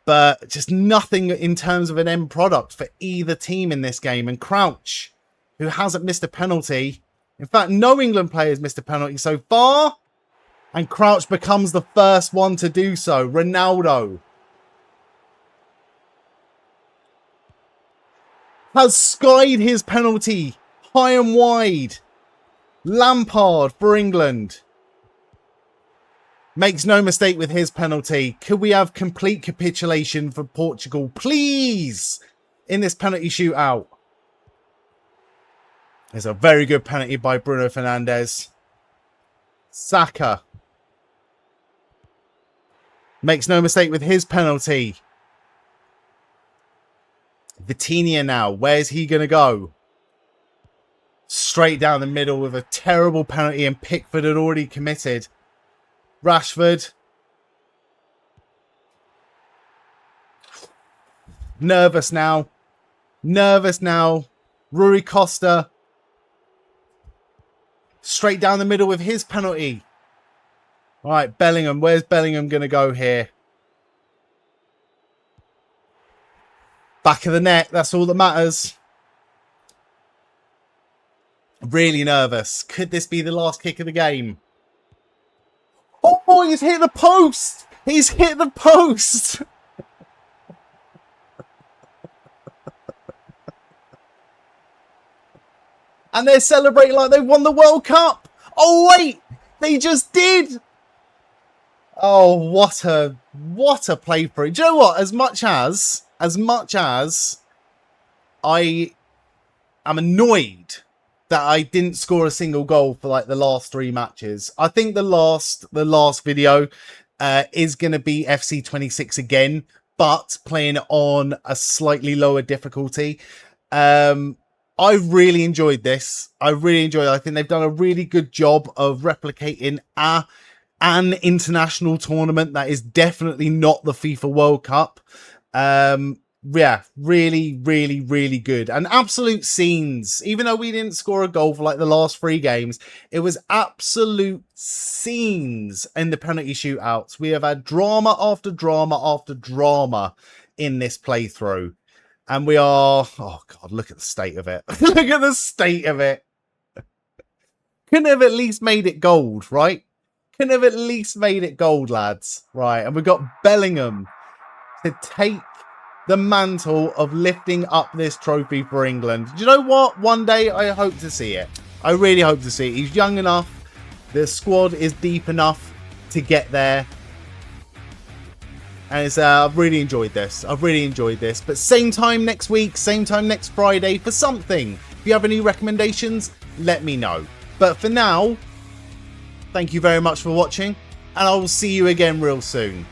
But just nothing in terms of an end product for either team in this game. And Crouch, who hasn't missed a penalty. In fact, no England players missed a penalty so far. And Crouch becomes the first one to do so. Ronaldo has skied his penalty high and wide. Lampard for England makes no mistake with his penalty. Could we have complete capitulation for Portugal, please, in this penalty shootout? There's a very good penalty by Bruno Fernandes. Saka makes no mistake with his penalty. Vitinha now. Where's he going to go? Straight down the middle with a terrible penalty, and Pickford had already committed. Rashford. Nervous now. Nervous now. Rui Costa. Straight down the middle with his penalty. All right, Bellingham. Where's Bellingham going to go here? Back of the net. That's all that matters. Really nervous. Could this be the last kick of the game? Oh, Oh, he's hit the post. He's hit the post. And they're celebrating like they won the World Cup. Oh, wait. They just did. Oh, what a playthrough. Do you know what? As much as I am annoyed that I didn't score a single goal for like the last 3 matches. I think the last video is going to be FC26 again, but playing on a slightly lower difficulty. I really enjoyed this. I really enjoyed it. I think they've done a really good job of replicating an international tournament that is definitely not the FIFA World Cup. Yeah, really, really, really good. And absolute scenes. Even though we didn't score a goal for like the last 3 games, it was absolute scenes in the penalty shootouts. We have had drama after drama after drama in this playthrough. And we are... Oh, God, look at the state of it. Look at the state of it. Couldn't have at least made it gold, right? Couldn't have at least made it gold, lads. Right, and we've got Bellingham to take the mantle of lifting up this trophy for England. Do you know what? One day I hope to see it. I really hope to see it. He's young enough. The squad is deep enough to get there. And it's, I've really enjoyed this. I've really enjoyed this. But same time next week, same time next Friday for something. If you have any recommendations, let me know. But for now, thank you very much for watching. And I will see you again real soon.